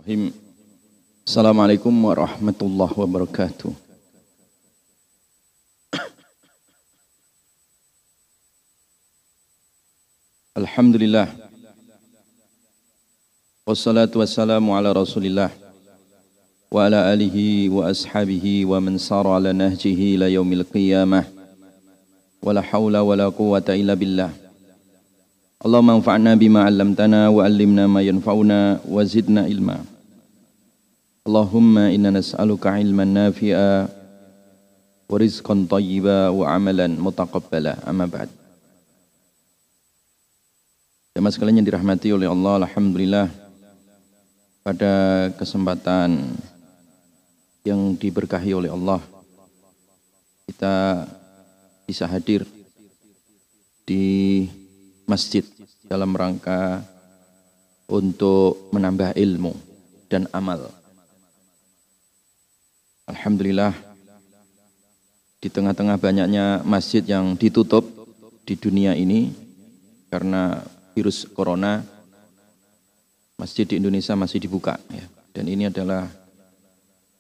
Bismillahirrahmanirrahim. Assalamualaikum warahmatullahi wabarakatuh. Alhamdulillah. Wassalatu wassalamu ala Rasulillah wa ala alihi wa ashabihi wa man sara ala nahjihi ila yaumil qiyamah. Wala haula wala quwwata illa billah. Allahumma anfa'na bima 'allamtana wa 'allimna ma yanfa'una wa zidna ilma. Allahumma inna nas'aluka 'ilman nafi'a wa rizqan thayyiba wa 'amalan mutaqabbala. Amma ba'd. Jemaah sekalian yang dirahmati oleh Allah, alhamdulillah pada kesempatan yang diberkahi oleh Allah kita bisa hadir di masjid dalam rangka untuk menambah ilmu dan amal. Alhamdulillah di tengah-tengah banyaknya masjid yang ditutup di dunia ini karena virus corona, masjid di Indonesia masih dibuka ya. Dan ini adalah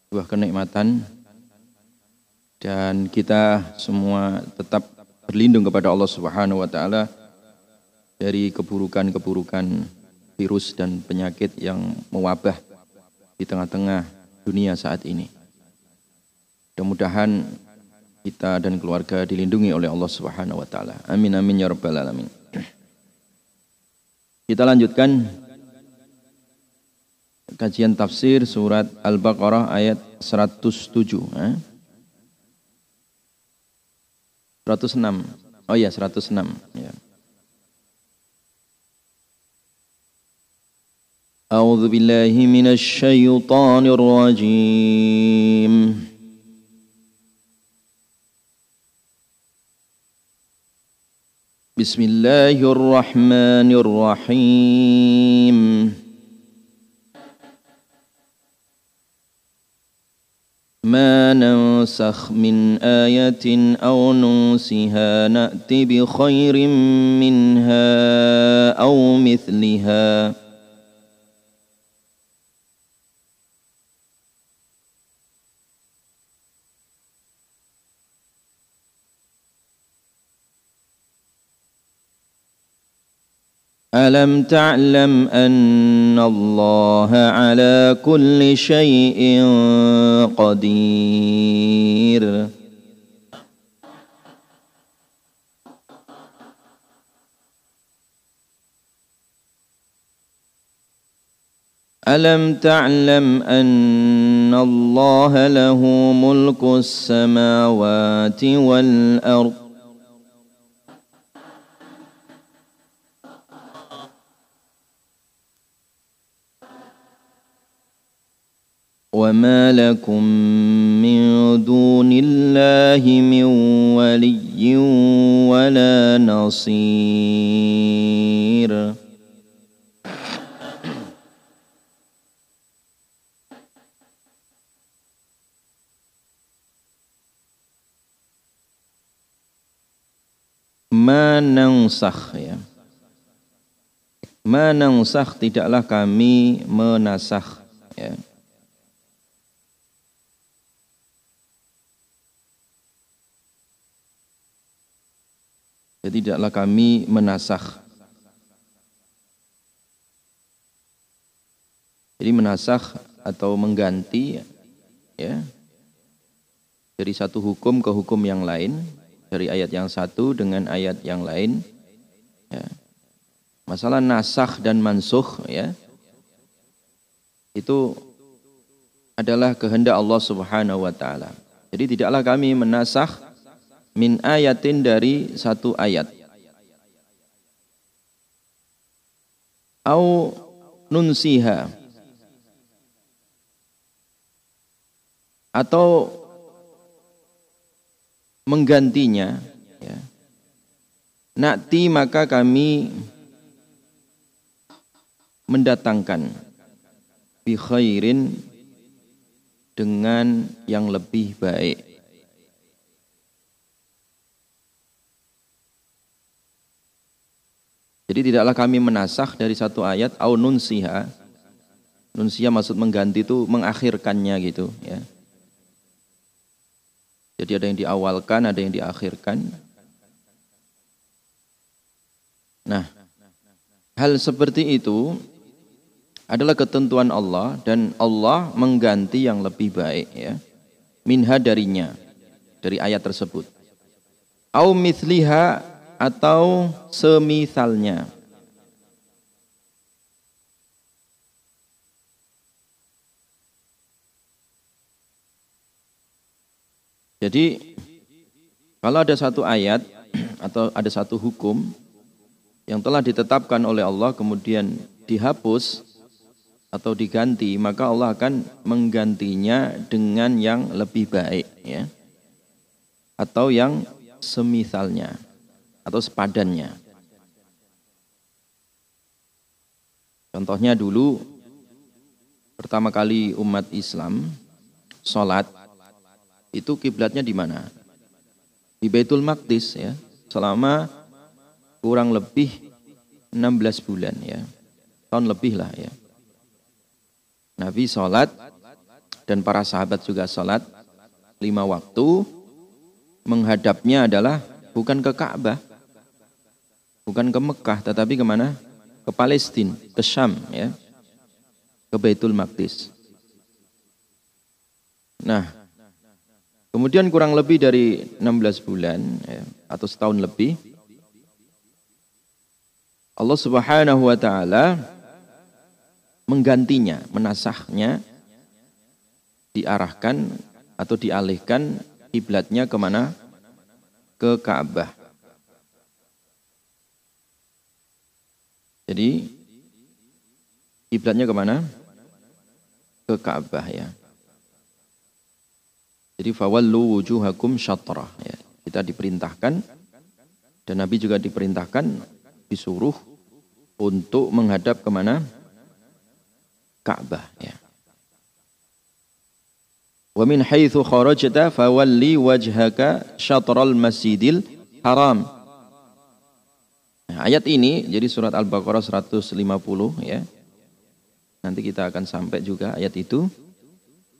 sebuah kenikmatan dan kita semua tetap berlindung kepada Allah Subhanahu wa taala dari keburukan-keburukan virus dan penyakit yang mewabah di tengah-tengah dunia saat ini. Mudah-mudahan kita dan keluarga dilindungi oleh Allah Subhanahu wa taala. Amin amin ya rabbal alamin. Kita lanjutkan kajian tafsir surat Al-Baqarah ayat 107. 106. Oh ya, 106 ya. A'udzu billahi minasy syaithanir rajim. Bismillahirrahmanirrahim. ما ننسخ من آية أو ننسها نأت بخير منها أو مثلها ألم تعلم أن الله على كل شيء قدير ألم تعلم أن الله له ملك السماوات والأرض وما لكم من دون الله من ولي ولا نصير ما nansakh ya. Ma nansakh tidaklah kami menasakh ya. Jadi tidaklah kami menasakh. Jadi menasakh atau mengganti ya dari satu hukum ke hukum yang lain, dari ayat yang satu dengan ayat yang lain ya. Masalah nasakh dan mansukh ya itu adalah kehendak Allah Subhanahu wa taala. Jadi tidaklah kami menasakh min ayatin dari satu ayat au nunsiha atau menggantinya ya. Na'ti maka kami mendatangkan bi khairin dengan yang lebih baik. Jadi tidaklah kami menasakh dari satu ayat au nunsiha Nunsia maksud mengganti itu mengakhirkannya gitu ya. Jadi ada yang diawalkan, ada yang diakhirkan. Nah, hal seperti itu adalah ketentuan Allah dan Allah mengganti yang lebih baik ya. Minha darinya, dari ayat tersebut. Au mithliha atau semisalnya. Jadi kalau ada satu ayat atau ada satu hukum yang telah ditetapkan oleh Allah kemudian dihapus atau diganti, maka Allah akan menggantinya dengan yang lebih baik ya. Atau yang semisalnya atau sepadannya. Contohnya dulu pertama kali umat Islam sholat itu kiblatnya di mana? Di Baitul Maqdis ya. Selama kurang lebih 16 bulan ya. Tahun lebih lah ya. Nabi sholat dan para sahabat juga sholat 5 waktu. Menghadapnya adalah bukan ke Ka'bah, bukan ke Mekah, tetapi kemana? Ke Palestina, ke Syam ya. Ke Baitul Maqdis. Nah, kemudian kurang lebih dari 16 bulan ya, atau setahun lebih, Allah Subhanahu wa taala menggantinya, menasahnya, diarahkan atau dialihkan kiblatnya kemana? Ke Ka'bah. Jadi kiblatnya kemana? Ke Ka'bah ya. Jadi fawallu wujuhakum syatrah ya. Kita diperintahkan dan Nabi juga diperintahkan, disuruh untuk menghadap kemana? Ka'bah ya. Wa min haitsu kharajta fawalli wajhaka syatral masjidil haram. Nah, ayat ini jadi surat Al-Baqarah 150 ya. Nanti kita akan sampai juga ayat itu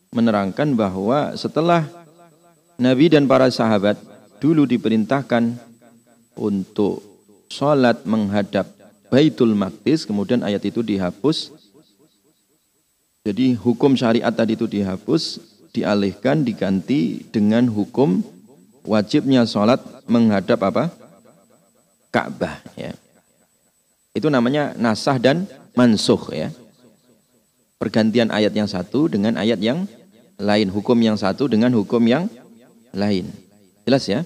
menerangkan bahwa setelah Nabi dan para sahabat dulu diperintahkan untuk sholat menghadap Baitul Maqdis, kemudian ayat itu dihapus. Jadi hukum syariat tadi itu dihapus, dialihkan, diganti dengan hukum wajibnya sholat menghadap apa? Ka'bah ya. Itu namanya nasah dan mansukh ya. Pergantian ayat yang satu dengan ayat yang lain, hukum yang satu dengan hukum yang lain. Jelas ya?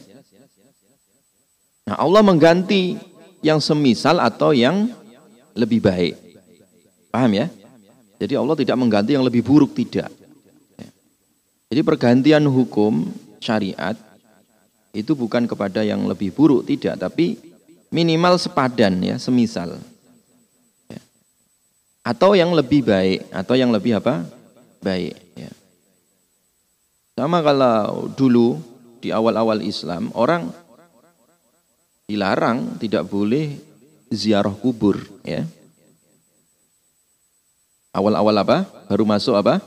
Nah, Allah mengganti yang semisal atau yang lebih baik. Paham ya? Jadi Allah tidak mengganti yang lebih buruk, tidak. Jadi pergantian hukum syariat itu bukan kepada yang lebih buruk, tidak, tapi minimal sepadan ya, semisal. Ya. Atau yang lebih baik, atau yang lebih apa? Baik. Ya. Sama kalau dulu di awal-awal Islam, orang dilarang tidak boleh ziarah kubur. Ya. Awal-awal apa? Baru masuk apa?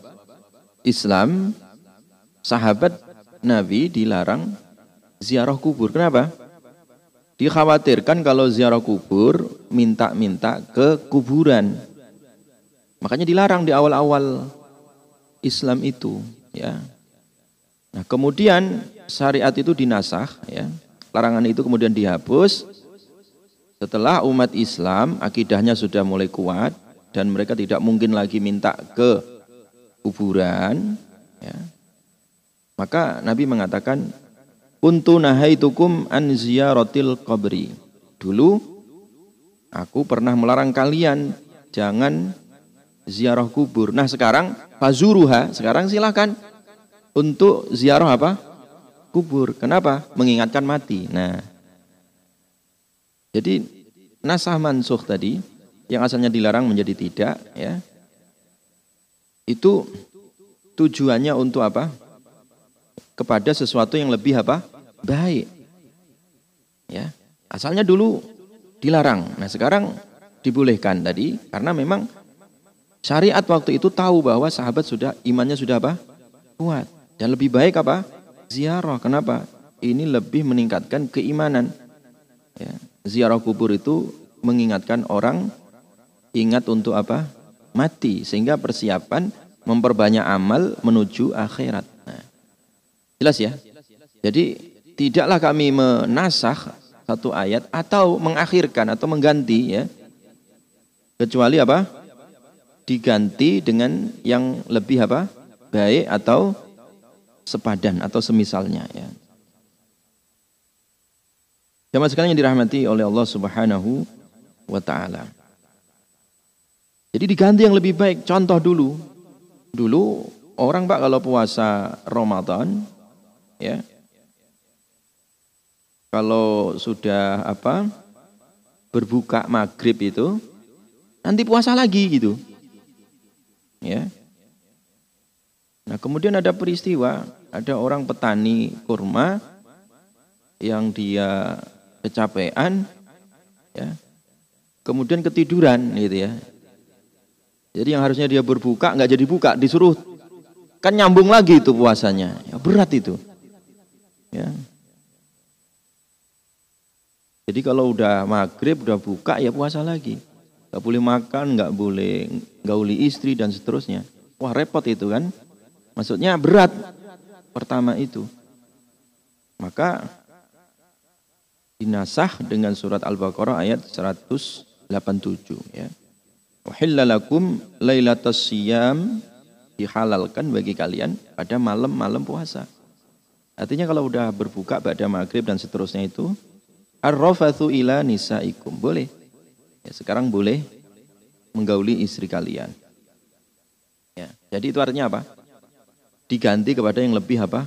Islam. Sahabat Nabi dilarang ziarah kubur. Kenapa? Dikhawatirkan kalau ziarah kubur minta-minta ke kuburan. Makanya dilarang di awal-awal Islam itu, ya. Nah, kemudian syariat itu dinasakh, ya. Larangan itu kemudian dihapus setelah umat Islam akidahnya sudah mulai kuat dan mereka tidak mungkin lagi minta ke kuburan, ya. Maka Nabi mengatakan, kuntu nahaitukum an ziyaratil qabri. Dulu aku pernah melarang kalian jangan ziarah kubur. Nah, sekarang fazuruha, sekarang silakan untuk ziarah apa? Kubur. Kenapa? Mengingatkan mati. Nah, jadi nasah mansukh tadi yang asalnya dilarang menjadi tidak, ya. Itu tujuannya untuk apa? Kepada sesuatu yang lebih apa? Baik. Ya, asalnya dulu dilarang. Nah, sekarang dibolehkan tadi karena memang Syariat waktu itu tahu bahwa sahabat sudah imannya sudah apa? Kuat. Dan lebih baik apa? Ziarah. Kenapa? Ini lebih meningkatkan keimanan. Ya. Ziarah kubur itu mengingatkan orang ingat untuk apa? Mati. Sehingga persiapan memperbanyak amal menuju akhirat. Nah, jelas ya? Jadi tidaklah kami menasakh satu ayat atau mengakhirkan atau mengganti ya. Kecuali apa? Diganti dengan yang lebih apa? Baik atau sepadan atau semisalnya ya. Jamaah sekalian yang dirahmati oleh Allah Subhanahu wa taala. Jadi diganti yang lebih baik. Contoh dulu. Dulu orang Pak kalau puasa Ramadan ya. Kalau sudah apa? Berbuka maghrib itu nanti puasa lagi gitu. Ya. Nah, kemudian ada peristiwa, ada orang petani kurma yang dia kecapean ya. Kemudian ketiduran gitu ya. Jadi yang harusnya dia berbuka nggak jadi buka, disuruh kan nyambung lagi itu puasanya. Ya, berat itu. Ya. Jadi kalau udah maghrib, udah buka ya puasa lagi. Gak boleh makan, gak boleh gauli istri dan seterusnya. Wah repot itu kan. Maksudnya berat pertama itu. Maka dinasah dengan surat Al-Baqarah ayat 187 ya. Wahilla lakum lailatas siyam, dihalalkan bagi kalian pada malam-malam puasa. Artinya kalau udah berbuka pada maghrib dan seterusnya itu ar-rafathu ila nisaikum, boleh. Ya, sekarang boleh menggauli istri kalian. Ya, jadi itu artinya apa? Diganti kepada yang lebih apa?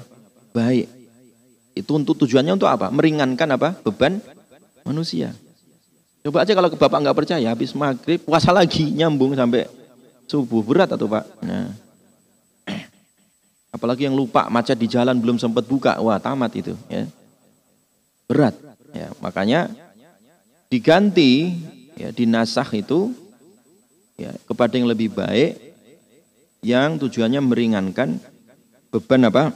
Baik. Itu untuk tujuannya untuk apa? Meringankan apa? Beban manusia. Coba aja kalau ke bapak nggak percaya, habis maghrib puasa lagi nyambung sampai subuh, berat atau Pak? Nah, apalagi yang lupa macet di jalan belum sempat buka, wah tamat itu. Ya. Berat. Ya, makanya diganti, ya, dinasakh itu ya, kepada yang lebih baik, yang tujuannya meringankan beban apa?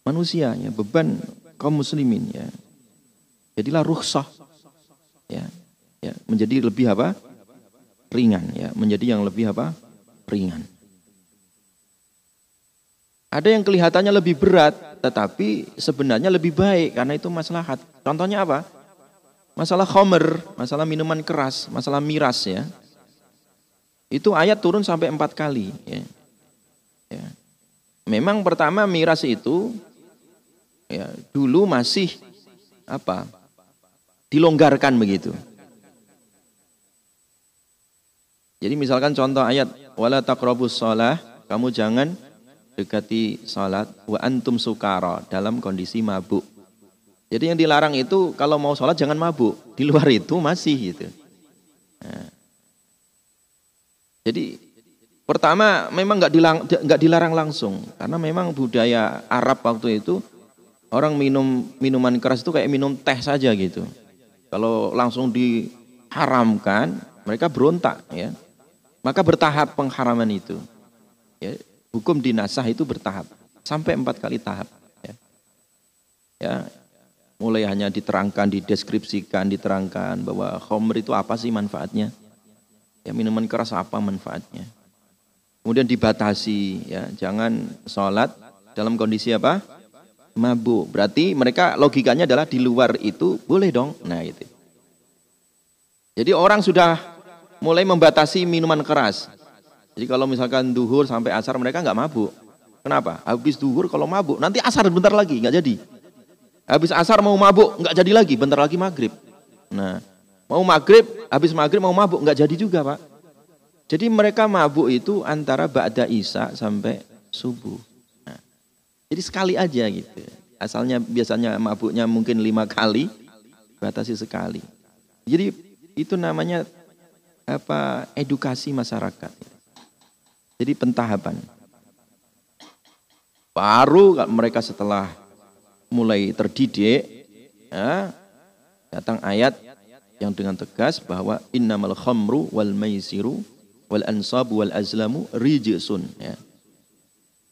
Manusia, ya, beban kaum muslimin. Ya. Jadilah rukhsah. Ya, ya, menjadi lebih apa? Ringan, ya, menjadi yang lebih apa? Ringan. Ada yang kelihatannya lebih berat, tetapi sebenarnya lebih baik karena itu maslahat. Contohnya apa? Masalah khamr, masalah minuman keras, masalah miras ya. Itu ayat turun sampai 4 kali. Ya. Ya. Memang pertama miras itu ya, dulu masih apa? Dilonggarkan begitu. Jadi misalkan contoh ayat wala taqrabus shalah, kamu jangan dekati salat wa antum sukara, dalam kondisi mabuk. Jadi yang dilarang itu kalau mau salat jangan mabuk, di luar itu masih gitu. Nah. Jadi pertama memang nggak dilarang langsung karena memang budaya Arab waktu itu orang minum minuman keras itu kayak minum teh saja gitu. Kalau langsung diharamkan, mereka berontak ya. Maka bertahap pengharaman itu. Ya, hukum dinasah itu bertahap sampai 4 kali tahap. Ya. Ya, mulai hanya diterangkan, dideskripsikan, diterangkan bahwa khamr itu apa sih manfaatnya? Ya, minuman keras apa manfaatnya? Kemudian dibatasi, ya, jangan sholat dalam kondisi apa? Mabuk. Berarti mereka logikanya adalah di luar itu boleh dong. Nah itu. Jadi orang sudah mulai membatasi minuman keras. Jadi kalau misalkan duhur sampai asar mereka nggak mabuk. Kenapa? Habis duhur kalau mabuk nanti asar bentar lagi nggak jadi. Habis asar mau mabuk nggak jadi lagi, bentar lagi maghrib. Nah mau maghrib, habis maghrib mau mabuk nggak jadi juga Pak. Jadi mereka mabuk itu antara ba'da isya sampai subuh. Jadi sekali aja gitu. Asalnya biasanya mabuknya mungkin 5 kali, batasi sekali. Jadi itu namanya apa? Edukasi masyarakat. Jadi pentahapan. Baru mereka setelah mulai terdidik, ya, datang ayat yang dengan tegas bahwa innamal khamru wal maisiru wal ansab wal azlamu rijsun, ya.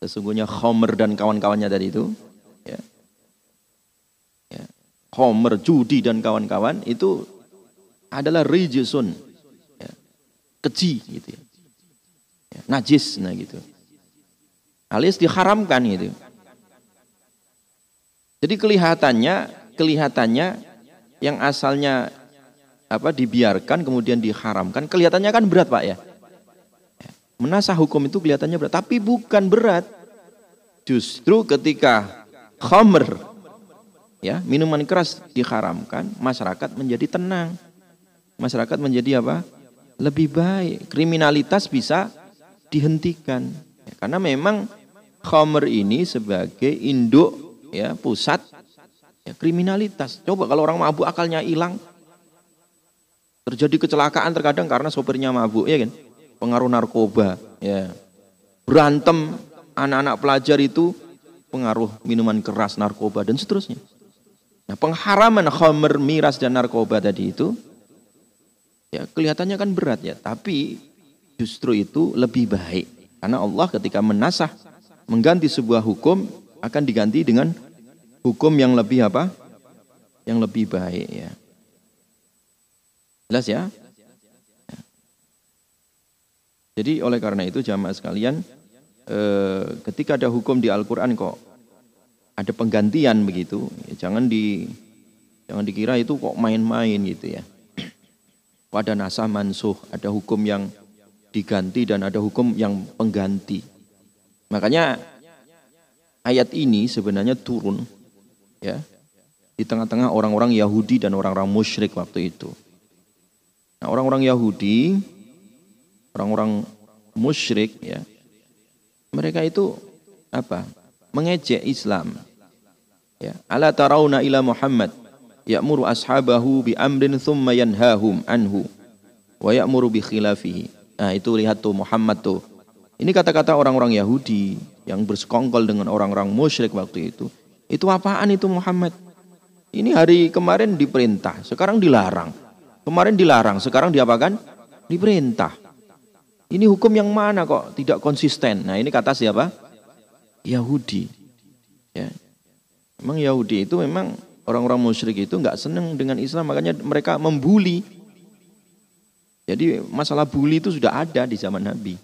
Sesungguhnya khamr dan kawan-kawannya tadi itu, ya. Ya. Khamr, judi dan kawan-kawan itu adalah rijsun, ya. Keji gitu ya. Ya, najis, nah gitu. Alias diharamkan gitu. Jadi kelihatannya yang asalnya dibiarkan kemudian diharamkan, kelihatannya kan berat, Pak, ya. Menasah hukum itu kelihatannya berat, tapi bukan berat. Justru ketika khamr, ya, minuman keras diharamkan, masyarakat menjadi tenang. Masyarakat menjadi apa? Lebih baik. Kriminalitas bisa dihentikan. Ya, karena memang khamr ini sebagai induk, ya, pusat, ya, kriminalitas. Coba kalau orang mabuk akalnya hilang, terjadi kecelakaan terkadang karena sopirnya mabuk, ya kan? Pengaruh narkoba, ya. Berantem anak-anak pelajar itu pengaruh minuman keras, narkoba dan seterusnya. Nah, pengharaman khamr, miras dan narkoba tadi itu, ya, kelihatannya kan berat, ya, tapi justru itu lebih baik. Karena Allah ketika menasah, mengganti sebuah hukum akan diganti dengan hukum yang lebih apa? Yang lebih baik, ya. Jelas, ya? Jadi oleh karena itu jamaah sekalian, ketika ada hukum di Al-Quran kok ada penggantian begitu, ya, jangan dikira itu kok main-main gitu, ya. Ada nasah mansuh, ada hukum yang diganti dan ada hukum yang pengganti. Makanya ayat ini sebenarnya turun, ya, di tengah-tengah orang-orang Yahudi dan orang-orang musyrik waktu itu. Nah, orang-orang Yahudi, orang-orang musyrik, ya, mereka itu apa? Mengejek Islam. Ya, ala tarawna ila Muhammad ya'muru ashabahu bi amrin thumma yanhahum anhu wa ya'muru bi khilafihi. Nah, itu lihat tuh Muhammad tuh. Ini kata-kata orang-orang Yahudi yang bersekongkol dengan orang-orang musyrik waktu itu. Itu apaan itu Muhammad? Ini hari kemarin diperintah, sekarang dilarang. Kemarin dilarang, sekarang diapakan? Diperintah. Ini hukum yang mana kok tidak konsisten? Nah, ini kata siapa? Yahudi. Ya. Memang Yahudi itu memang orang-orang musyrik itu nggak senang dengan Islam, makanya mereka membuli. Jadi masalah bully itu sudah ada di zaman Nabi.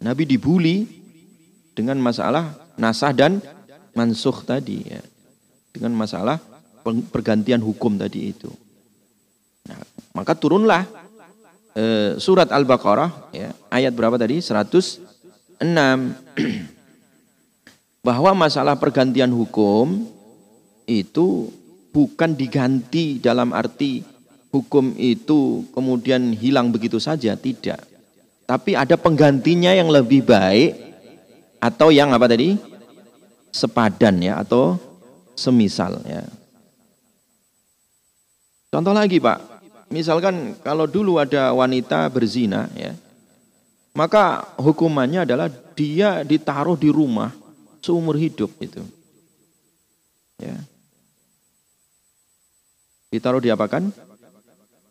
Nabi dibully dengan masalah nasah dan mansuh tadi, ya. Dengan masalah pergantian hukum tadi itu. Nah, maka turunlah surat Al-Baqarah, ya, ayat berapa tadi? 106. Bahwa masalah pergantian hukum itu bukan diganti dalam arti hukum itu kemudian hilang begitu saja, tidak. Tapi ada penggantinya yang lebih baik atau yang apa tadi? Sepadan, ya, atau semisal, ya. Contoh lagi, Pak. Misalkan kalau dulu ada wanita berzina, ya, maka hukumannya adalah dia ditaruh di rumah seumur hidup itu. Ya. Ditaruh di apakan?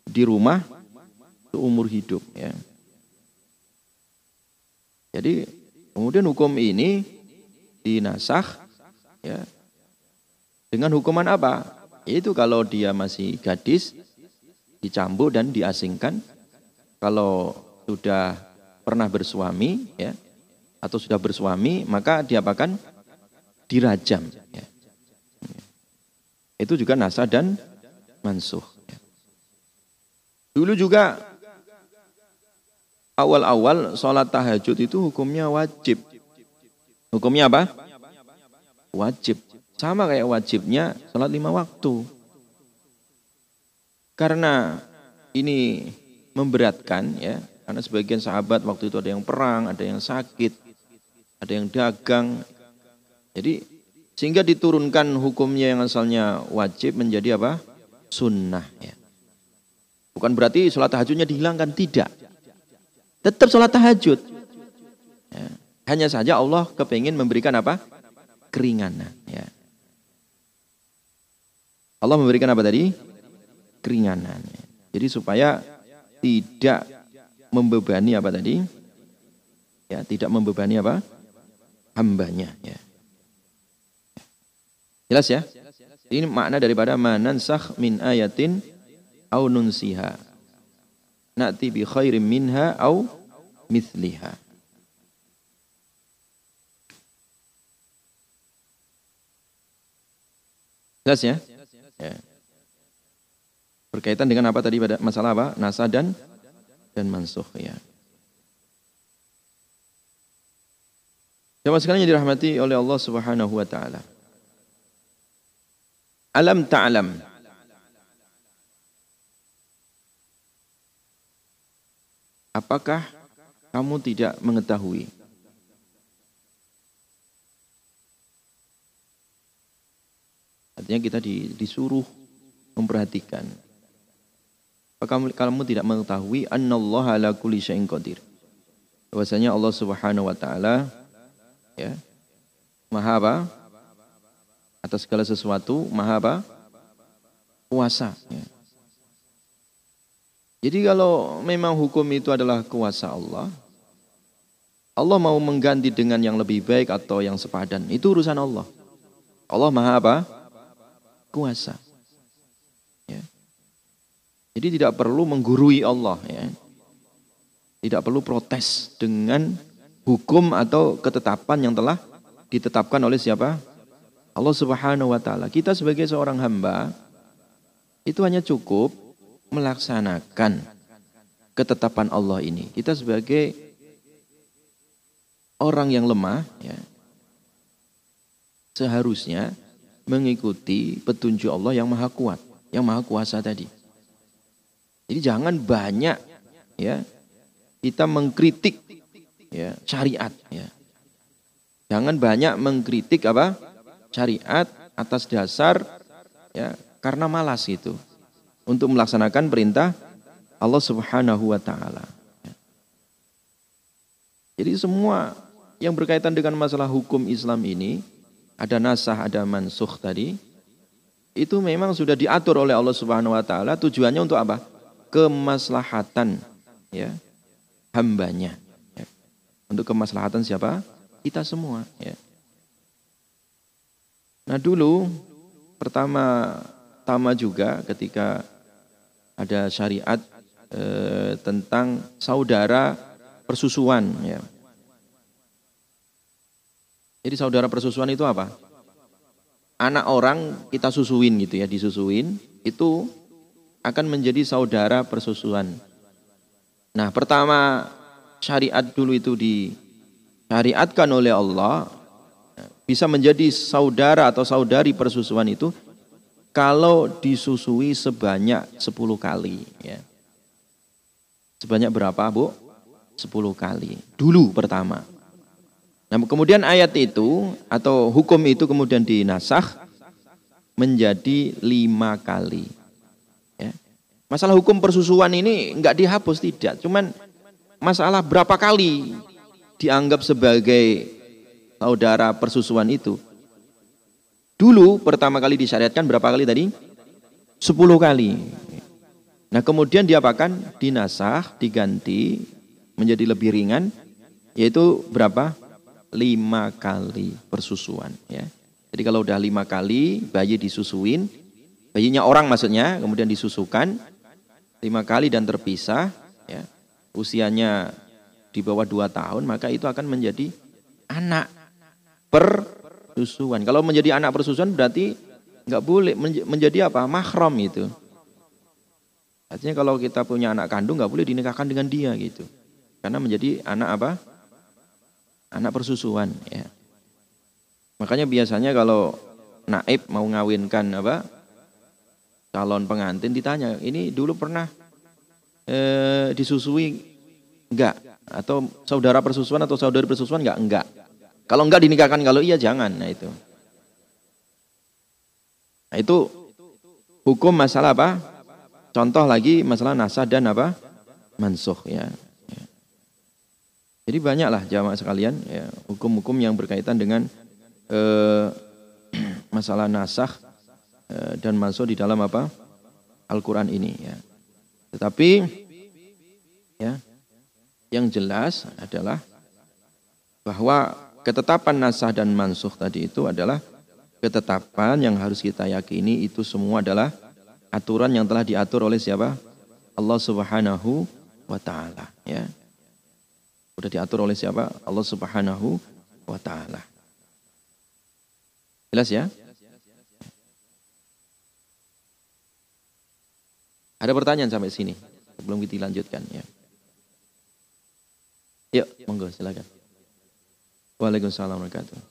Di rumah seumur hidup, ya. Jadi kemudian hukum ini dinasakh, ya, dengan hukuman apa? Itu kalau dia masih gadis dicambuk dan diasingkan. Kalau sudah pernah bersuami, ya, atau sudah bersuami, maka diapakan? Dirajam, ya. Itu juga nasah dan mansuh, ya. Dulu juga awal-awal sholat tahajud itu hukumnya wajib. Hukumnya apa? Wajib. Sama kayak wajibnya sholat 5 waktu. Karena ini memberatkan, ya, karena sebagian sahabat waktu itu ada yang perang, ada yang sakit, ada yang dagang. Jadi sehingga diturunkan hukumnya yang asalnya wajib menjadi apa? Sunnah, ya. Bukan berarti sholat tahajudnya dihilangkan, tidak. Tetap sholat tahajud. Ya. Hanya saja Allah kepingin memberikan apa? Keringanan, ya. Allah memberikan apa tadi? Keringanan. Jadi supaya tidak membebani apa tadi? Ya, tidak membebani apa? Hambanya. Ya. Jelas ya? Ini makna daripada manansakh min ayatin au nunsiha. Na'ti bi khairim minha au mithliha. Jelas ya? Ya. Berkaitan dengan apa tadi pada masalah apa? Nasakh dan mansukh ya. Jamaah sekalian yang dirahmati oleh Allah Subhanahu wa taala. Alam ta'lam. Apakah kamu tidak mengetahui? Artinya kita disuruh memperhatikan. Apakah kamu tidak mengetahui annallaha ala kulli syai'in qadir? Bahwasanya Allah Subhanahu wa taala ya, Maha apa? Atas segala sesuatu, Maha apa? Kuasa. Ya. Jadi kalau memang hukum itu adalah kuasa Allah, Allah mau mengganti dengan yang lebih baik atau yang sepadan, itu urusan Allah. Allah Maha apa? Kuasa. Ya. Jadi tidak perlu menggurui Allah. Ya. Tidak perlu protes dengan hukum atau ketetapan yang telah ditetapkan oleh siapa? Allah Subhanahu wa taala. Kita sebagai seorang hamba itu hanya cukup melaksanakan ketetapan Allah ini. Kita sebagai orang yang lemah ya, seharusnya mengikuti petunjuk Allah yang maha kuat, yang maha kuasa tadi. Jadi jangan banyak ya kita mengkritik ya, syariat ya. Jangan banyak mengkritik apa? Syariat atas dasar ya karena malas itu untuk melaksanakan perintah Allah Subhanahu wa taala. Ya. Jadi semua yang berkaitan dengan masalah hukum Islam ini, ada nasakh, ada mansukh tadi, itu memang sudah diatur oleh Allah Subhanahu wa taala, tujuannya untuk apa? Kemaslahatan ya hambanya. Ya. Untuk kemaslahatan siapa? Kita semua ya. Nah dulu pertama juga ketika ada syariat tentang saudara persusuan ya. Jadi saudara persusuan itu apa? Anak orang kita susuin gitu ya, disusuin itu akan menjadi saudara persusuan. Nah pertama syariat dulu itu disyariatkan oleh Allah bisa menjadi saudara atau saudari persusuan itu kalau disusui sebanyak 10 kali ya. Sebanyak berapa, Bu? 10 kali. Dulu pertama. Nah, kemudian ayat itu atau hukum itu kemudian dinasakh menjadi 5 kali. Ya. Masalah hukum persusuan ini enggak dihapus, tidak. Cuman masalah berapa kali dianggap sebagai saudara persusuan itu. Dulu pertama kali disyariatkan berapa kali tadi? 10 kali. Nah kemudian diapakan? Dinasakh, diganti menjadi lebih ringan. Yaitu berapa? 5 kali persusuan. Ya. Jadi kalau udah 5 kali bayi disusuin, bayinya orang maksudnya, kemudian disusukan 5 kali dan terpisah, ya, usianya di bawah 2 tahun, maka itu akan menjadi anak persusuan. Kalau menjadi anak persusuan berarti nggak boleh menjadi apa? Mahram itu. Artinya kalau kita punya anak kandung nggak boleh dinikahkan dengan dia gitu. Karena menjadi anak apa? Anak persusuan. Ya. Makanya biasanya kalau naib mau ngawinkan apa? Calon pengantin ditanya, ini dulu pernah disusui enggak? Atau saudara persusuan atau saudari persusuan enggak? Enggak. Kalau enggak dinikahkan, kalau iya jangan. Nah itu hukum masalah apa? Contoh lagi masalah nasakh dan apa? Mansukh ya. Jadi banyaklah jamaah sekalian ya, hukum-hukum yang berkaitan dengan masalah nasakh dan mansukh di dalam apa? Al-Qur'an ini ya. Tetapi ya Yang jelas adalah bahwa ketetapan nasakh dan mansukh tadi itu adalah ketetapan yang harus kita yakini, itu semua adalah aturan yang telah diatur oleh siapa? Allah Subhanahu wa ta'ala, ya. Sudah diatur oleh siapa? Allah Subhanahu wa ta'ala. Jelas ya? Ada pertanyaan sampai sini sebelum kita lanjutkan ya. Yuk, monggo silakan. Waalaikumsalam warahmatullahi wabarakatuh.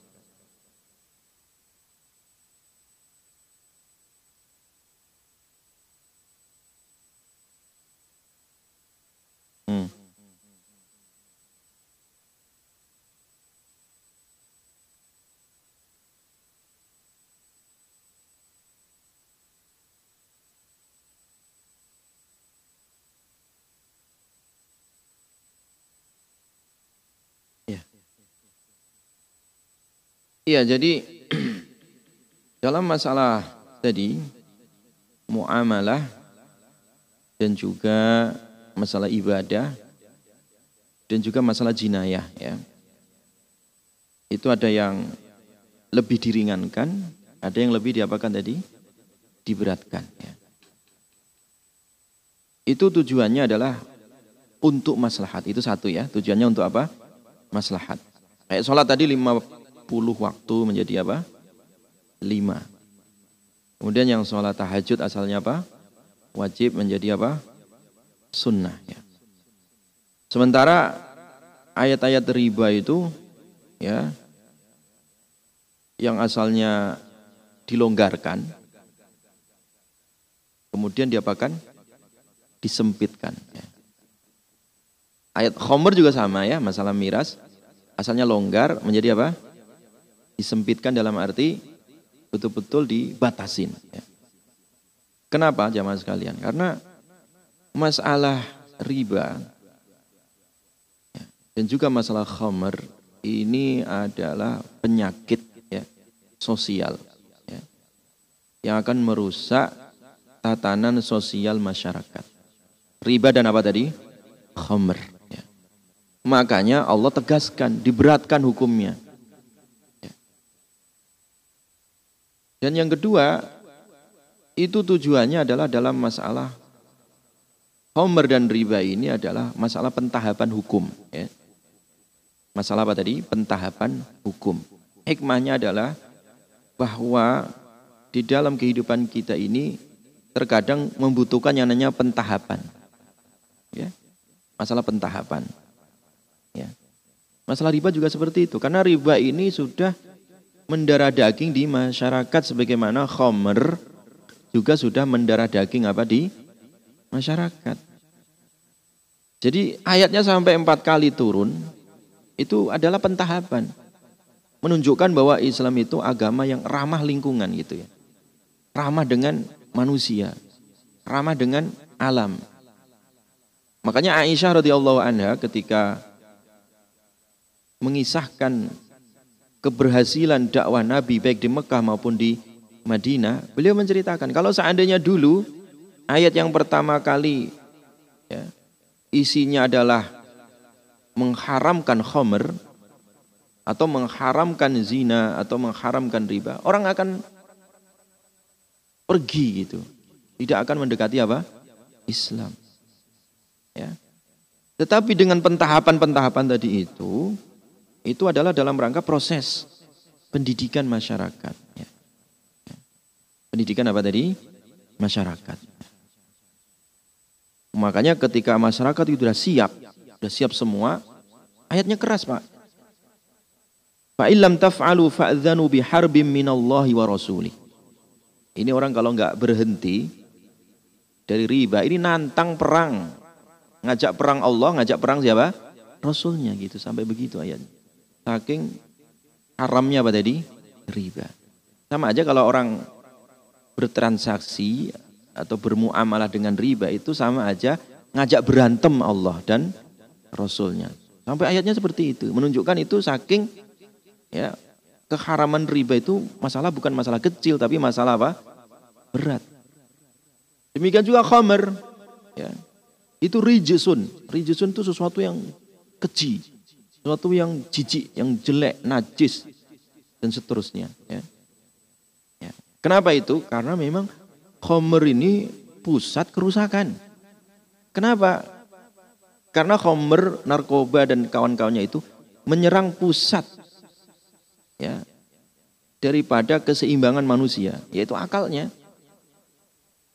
Iya, jadi dalam masalah tadi muamalah dan juga masalah ibadah dan juga masalah jinayah ya. Itu ada yang lebih diringankan, ada yang lebih diapakan tadi? Diberatkan ya. Itu tujuannya adalah untuk maslahat. Itu satu ya, tujuannya untuk apa? Maslahat. Kayak sholat tadi 50 waktu menjadi apa? 5. Kemudian yang sholat tahajud asalnya apa? Wajib menjadi apa? Sunnah ya. Sementara ayat-ayat riba itu ya, yang asalnya dilonggarkan, kemudian diapakan? Disempitkan ya. Ayat khomer juga sama ya, masalah miras asalnya longgar menjadi apa? Disempitkan dalam arti betul-betul dibatasin ya. Kenapa jamaah sekalian? Karena masalah riba ya, dan juga masalah khamr ini adalah penyakit ya, sosial ya, yang akan merusak tatanan sosial masyarakat. Riba dan apa tadi? Khamr ya. Makanya Allah tegaskan, diberatkan hukumnya. Dan yang kedua, itu tujuannya adalah dalam masalah khamr dan riba ini adalah masalah pentahapan hukum. Ya. Masalah apa tadi? Pentahapan hukum. Hikmahnya adalah bahwa di dalam kehidupan kita ini terkadang membutuhkan yang namanya pentahapan. Ya. Masalah pentahapan. Ya. Masalah riba juga seperti itu. Karena riba ini sudah mendarah daging di masyarakat sebagaimana khamr juga sudah mendarah daging apa di masyarakat. Jadi ayatnya sampai 4 kali turun itu adalah pentahapan, menunjukkan bahwa Islam itu agama yang ramah lingkungan gitu ya, ramah dengan manusia, ramah dengan alam. Makanya Aisyah radhiyallahu anha ketika mengisahkan keberhasilan dakwah Nabi baik di Mekah maupun di Madinah, beliau menceritakan kalau seandainya dulu ayat yang pertama kali ya, isinya adalah mengharamkan khamr atau mengharamkan zina atau mengharamkan riba, orang akan pergi gitu, tidak akan mendekati apa? Islam. Ya. Tetapi dengan pentahapan-pentahapan tadi itu adalah dalam rangka proses pendidikan masyarakat. Ya. Pendidikan apa tadi? Masyarakat. Makanya ketika masyarakat itu sudah siap semua, ayatnya keras Pak. Fa illam taf'alu fa'dzanu biharbin minallahi wa rasulih. Ini orang kalau nggak berhenti dari riba, ini nantang perang. Ngajak perang Allah, ngajak perang siapa? Rasulnya gitu, sampai begitu ayatnya. Saking haramnya apa tadi? Riba. Sama aja kalau orang bertransaksi atau bermuamalah dengan riba itu sama aja ngajak berantem Allah dan Rasulnya. Sampai ayatnya seperti itu. Menunjukkan itu saking ya keharaman riba itu masalah bukan masalah kecil tapi masalah apa? Berat. Demikian juga khamr. Ya. Itu rijsun. Rijsun itu sesuatu yang keji, sesuatu yang jijik, yang jelek, najis, dan seterusnya. Ya. Ya. Kenapa itu? Karena memang khamr ini pusat kerusakan. Kenapa? Karena khamr, narkoba, dan kawan-kawannya itu menyerang pusat ya daripada keseimbangan manusia, yaitu akalnya.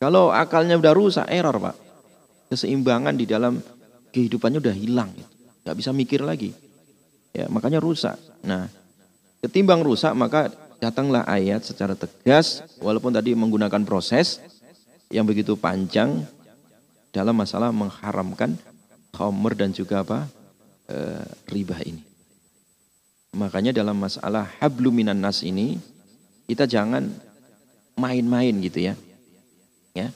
Kalau akalnya udah rusak, error Pak. Keseimbangan di dalam kehidupannya udah hilang, nggak bisa mikir lagi. Ya, makanya rusak. Nah, ketimbang rusak maka datanglah ayat secara tegas, walaupun tadi menggunakan proses yang begitu panjang dalam masalah mengharamkan khamr dan juga riba ini. Makanya dalam masalah hablum minan nas ini kita jangan main-main gitu ya. Ya.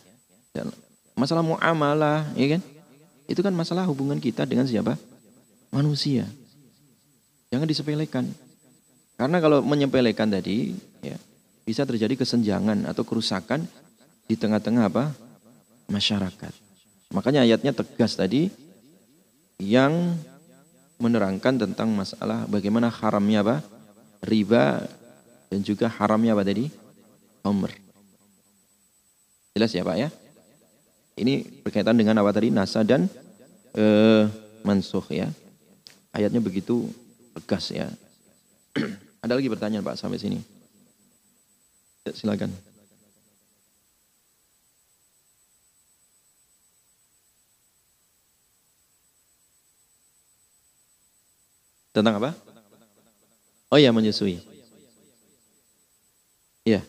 Dan masalah muamalah, ya kan? Itu kan masalah hubungan kita dengan siapa? Manusia. Jangan disepelekan. Karena kalau menyepelekan tadi, ya, bisa terjadi kesenjangan atau kerusakan di tengah-tengah masyarakat. Makanya ayatnya tegas tadi yang menerangkan tentang masalah bagaimana haramnya riba dan juga haramnya tadi? Khamr. Jelas ya Pak ya? Ini berkaitan dengan apa tadi? Nasa dan mansukh ya. Ayatnya begitu tegas ya. Ada lagi pertanyaan Pak sampai sini? Ya, silakan. Tentang apa? Oh ya, menyusui. Iya.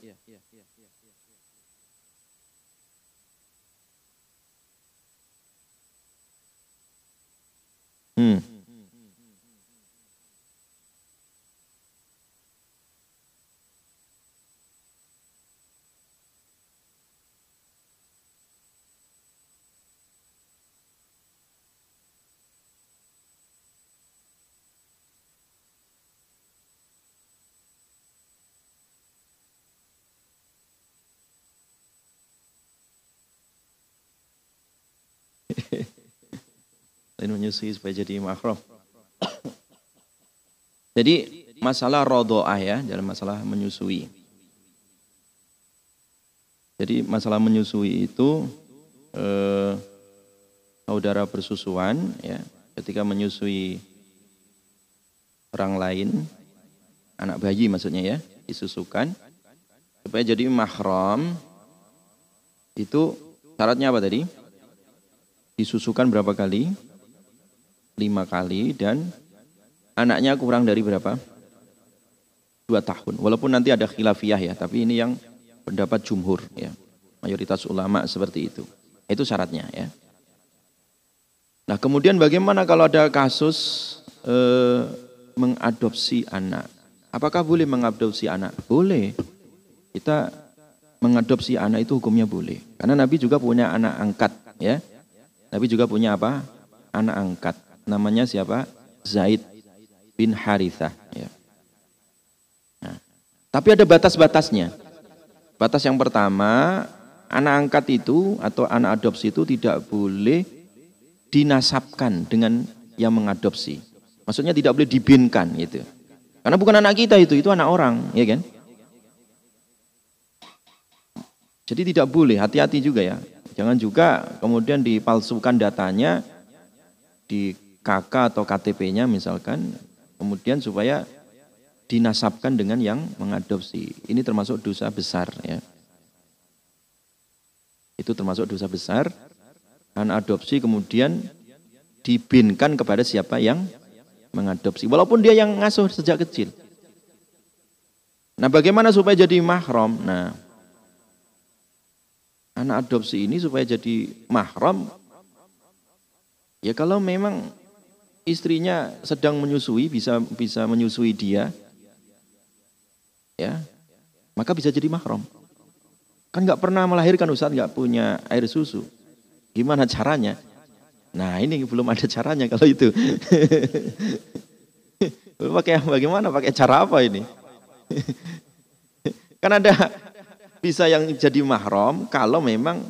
Dan menyusui supaya jadi mahram. Jadi masalah rodoah ya, dalam masalah menyusui. Jadi masalah menyusui itu saudara bersusuan ya, ketika menyusui orang lain, anak bayi maksudnya ya, disusukan supaya jadi mahram. Itu syaratnya apa tadi? Disusukan berapa kali? 5 kali dan anaknya kurang dari berapa? 2 tahun. Walaupun nanti ada khilafiyah ya, tapi ini yang pendapat jumhur ya. Mayoritas ulama seperti itu. Itu syaratnya ya. Nah, kemudian bagaimana kalau ada kasus mengadopsi anak? Apakah boleh mengadopsi anak? Boleh. Kita mengadopsi anak itu hukumnya boleh. Karena Nabi juga punya anak angkat ya. Nabi juga punya apa? Anak angkat. Namanya siapa? Zaid bin Harithah. Ya. Nah, tapi ada batas-batasnya. Batas yang pertama, anak angkat itu atau anak adopsi itu tidak boleh dinasabkan dengan yang mengadopsi. Maksudnya tidak boleh dibinkan gitu. Karena bukan anak kita itu anak orang, ya kan? Jadi tidak boleh, hati-hati juga ya. Jangan juga kemudian dipalsukan datanya di KK atau KTP-nya misalkan, kemudian supaya dinasabkan dengan yang mengadopsi. Ini termasuk dosa besar ya. Itu termasuk dosa besar. Anak adopsi kemudian dibinkan kepada siapa yang mengadopsi. Walaupun dia yang ngasuh sejak kecil. Nah, bagaimana supaya jadi mahram? Nah, anak adopsi ini supaya jadi mahram, ya kalau memang istrinya sedang menyusui, bisa menyusui dia, ya, maka bisa jadi mahram. Kan nggak pernah melahirkan Ustaz, nggak punya air susu. Gimana caranya? Nah, ini belum ada caranya kalau itu. Bagaimana? Pakai cara apa ini? Kan ada bisa yang jadi mahram kalau memang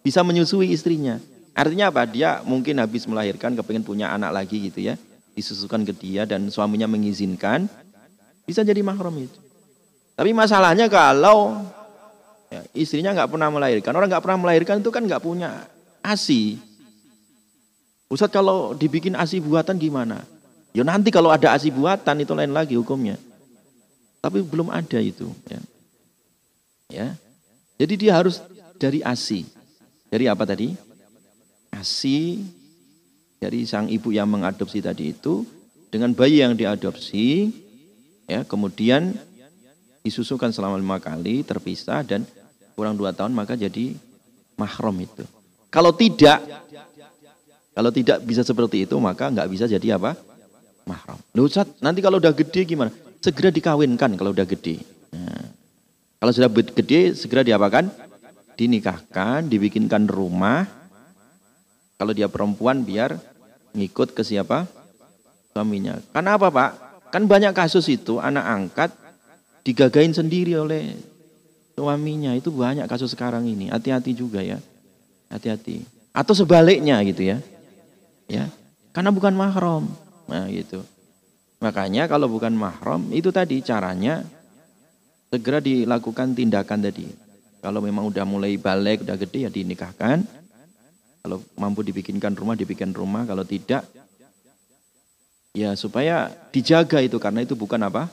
bisa menyusui istrinya. Artinya apa? Dia mungkin habis melahirkan, kepengen punya anak lagi gitu ya. disusukan ke dia dan suaminya mengizinkan, bisa jadi mahram itu. Tapi masalahnya kalau ya, istrinya nggak pernah melahirkan, orang nggak pernah melahirkan itu kan nggak punya ASI. Ustadz kalau dibikin ASI buatan gimana? Ya nanti kalau ada ASI buatan itu lain lagi hukumnya. Tapi belum ada itu. Ya. Jadi dia harus dari ASI. Dari apa tadi? ASI dari sang ibu yang mengadopsi tadi itu dengan bayi yang diadopsi, ya kemudian disusukan selama 5 kali, terpisah dan kurang 2 tahun maka jadi mahram itu. Kalau tidak bisa seperti itu maka nggak bisa jadi apa? Mahram. Loh Ustaz, nanti kalau udah gede gimana? Segera dikawinkan kalau udah gede. Nah, kalau sudah gede segera diapakan? Dinikahkan, dibikinkan rumah. Kalau dia perempuan biar ngikut ke siapa? Suaminya. Karena apa Pak? Kan banyak kasus itu anak angkat digagain sendiri oleh suaminya. Itu banyak kasus sekarang ini. Hati-hati juga ya. Hati-hati. Atau sebaliknya gitu ya. Ya. Karena bukan mahram. Nah gitu. Makanya kalau bukan mahram itu tadi caranya segera dilakukan tindakan tadi. Kalau memang udah mulai balik, udah gede ya dinikahkan. Kalau mampu dibikinkan rumah, dibikin rumah. Kalau tidak ya supaya dijaga itu karena itu bukan apa?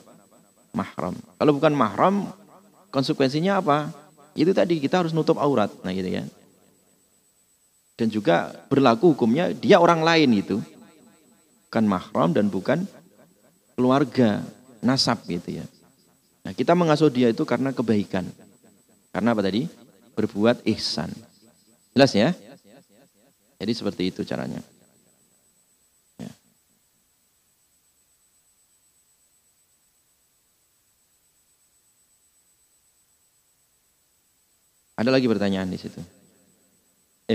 Mahram. Kalau bukan mahram konsekuensinya apa? Itu tadi kita harus nutup aurat. Nah gitu ya. Dan juga berlaku hukumnya dia orang lain itu. Bukan mahram dan bukan keluarga, nasab gitu ya. Nah kita mengasuh dia itu karena kebaikan. Karena apa tadi? Berbuat ihsan. Jelas ya? Jadi seperti itu caranya. Ya. Ada lagi pertanyaan di situ?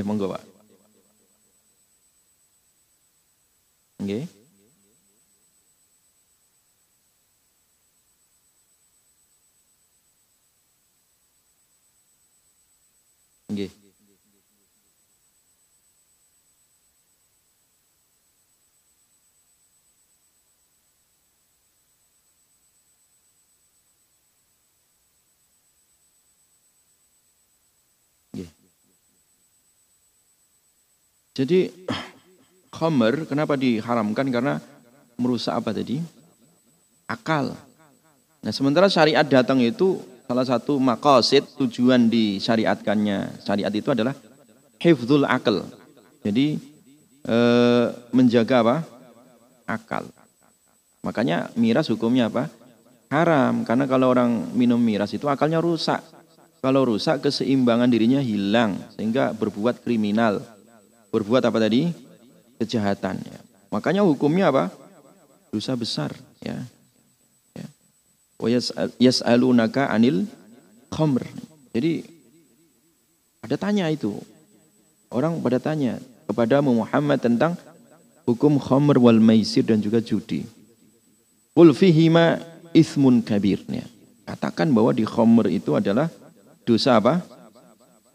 Monggo Pak. Oke. Oke. Jadi khamr kenapa diharamkan? Karena merusak apa tadi? Akal. Nah sementara syariat datang itu salah satu maqasid tujuan disyariatkannya syariat itu adalah hifdzul akal. Jadi menjaga apa? Akal. Makanya miras hukumnya apa? Haram. Karena kalau orang minum miras itu akalnya rusak. Kalau rusak keseimbangan dirinya hilang sehingga berbuat kriminal. Berbuat apa tadi? Kejahatan. Ya. Makanya hukumnya apa? Dosa besar. Ya. Yas'alunaka anil khamr. Jadi ada tanya itu. Orang pada tanya kepada Muhammad tentang hukum khamr wal maisir dan juga judi. Qul fihima ithmun kabir. Ya. Katakan bahwa di khamr itu adalah dosa apa?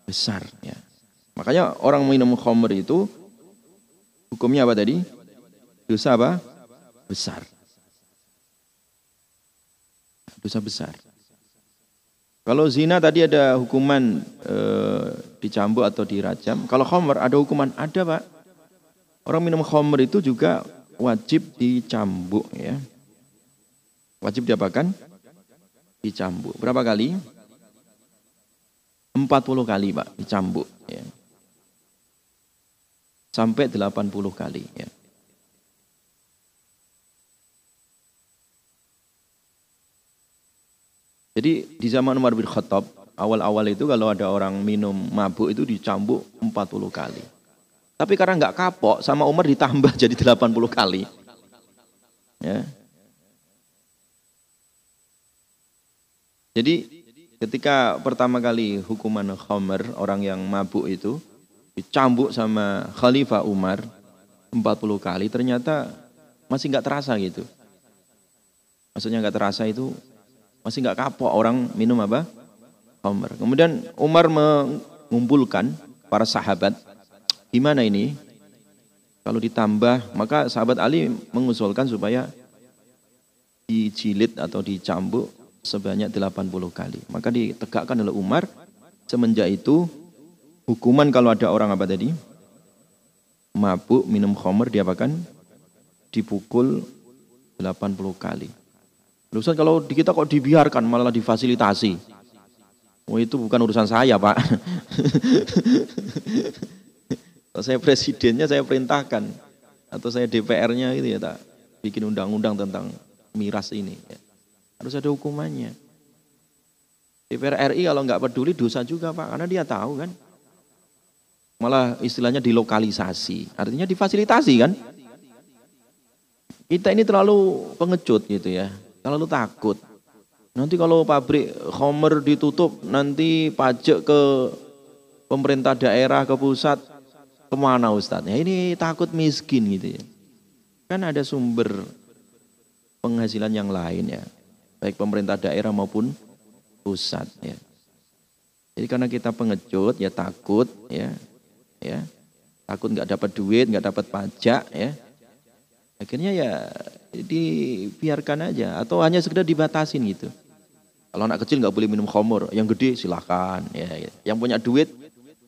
Besar. Ya. Makanya orang minum khamr itu hukumnya apa tadi? Dosa apa? Besar. Dosa besar. Kalau zina tadi ada hukuman dicambuk atau dirajam. Kalau khamr ada hukuman? Ada Pak. Orang minum khamr itu juga wajib dicambuk ya. Wajib diapakan? Dicambuk. Berapa kali? 40 kali Pak dicambuk ya. Sampai 80 kali ya. Jadi di zaman Umar bin Khattab awal-awal itu kalau ada orang minum mabuk itu dicambuk 40 kali. Tapi karena nggak kapok sama Umar ditambah jadi 80 kali. Ya. Jadi ketika pertama kali hukuman khamr orang yang mabuk itu dicambuk sama Khalifah Umar 40 kali ternyata masih nggak terasa gitu. Maksudnya nggak terasa itu masih nggak kapok orang minum apa? Khamr. Kemudian Umar mengumpulkan para sahabat. Gimana ini? Kalau ditambah, maka sahabat Ali mengusulkan supaya dijilid atau dicambuk sebanyak 80 kali. Maka ditegakkan oleh Umar. Semenjak itu hukuman kalau ada orang apa tadi? Mabuk, minum khamr, diapakan? Dipukul 80 kali. Ustaz, kalau di kita kok dibiarkan malah difasilitasi. Oh, itu bukan urusan saya, Pak. Kalau saya presidennya saya perintahkan, atau saya DPR-nya gitu ya, tak bikin undang-undang tentang miras ini. Ya. Harus ada hukumannya. DPR RI kalau nggak peduli dosa juga, Pak, karena dia tahu kan. Malah istilahnya dilokalisasi, artinya difasilitasi kan. Kita ini terlalu pengecut gitu ya, terlalu takut. Nanti kalau pabrik khamr ditutup, nanti pajak ke pemerintah daerah, ke pusat, kemana Ustaz? Ya ini takut miskin gitu ya. Kan ada sumber penghasilan yang lain ya, baik pemerintah daerah maupun pusat ya. Jadi karena kita pengecut ya takut ya, takut nggak dapat duit, nggak dapat pajak ya. Akhirnya ya dibiarkan aja atau hanya sekedar dibatasin gitu. Kalau anak kecil nggak boleh minum khamr, yang gede silahkan ya. Yang punya duit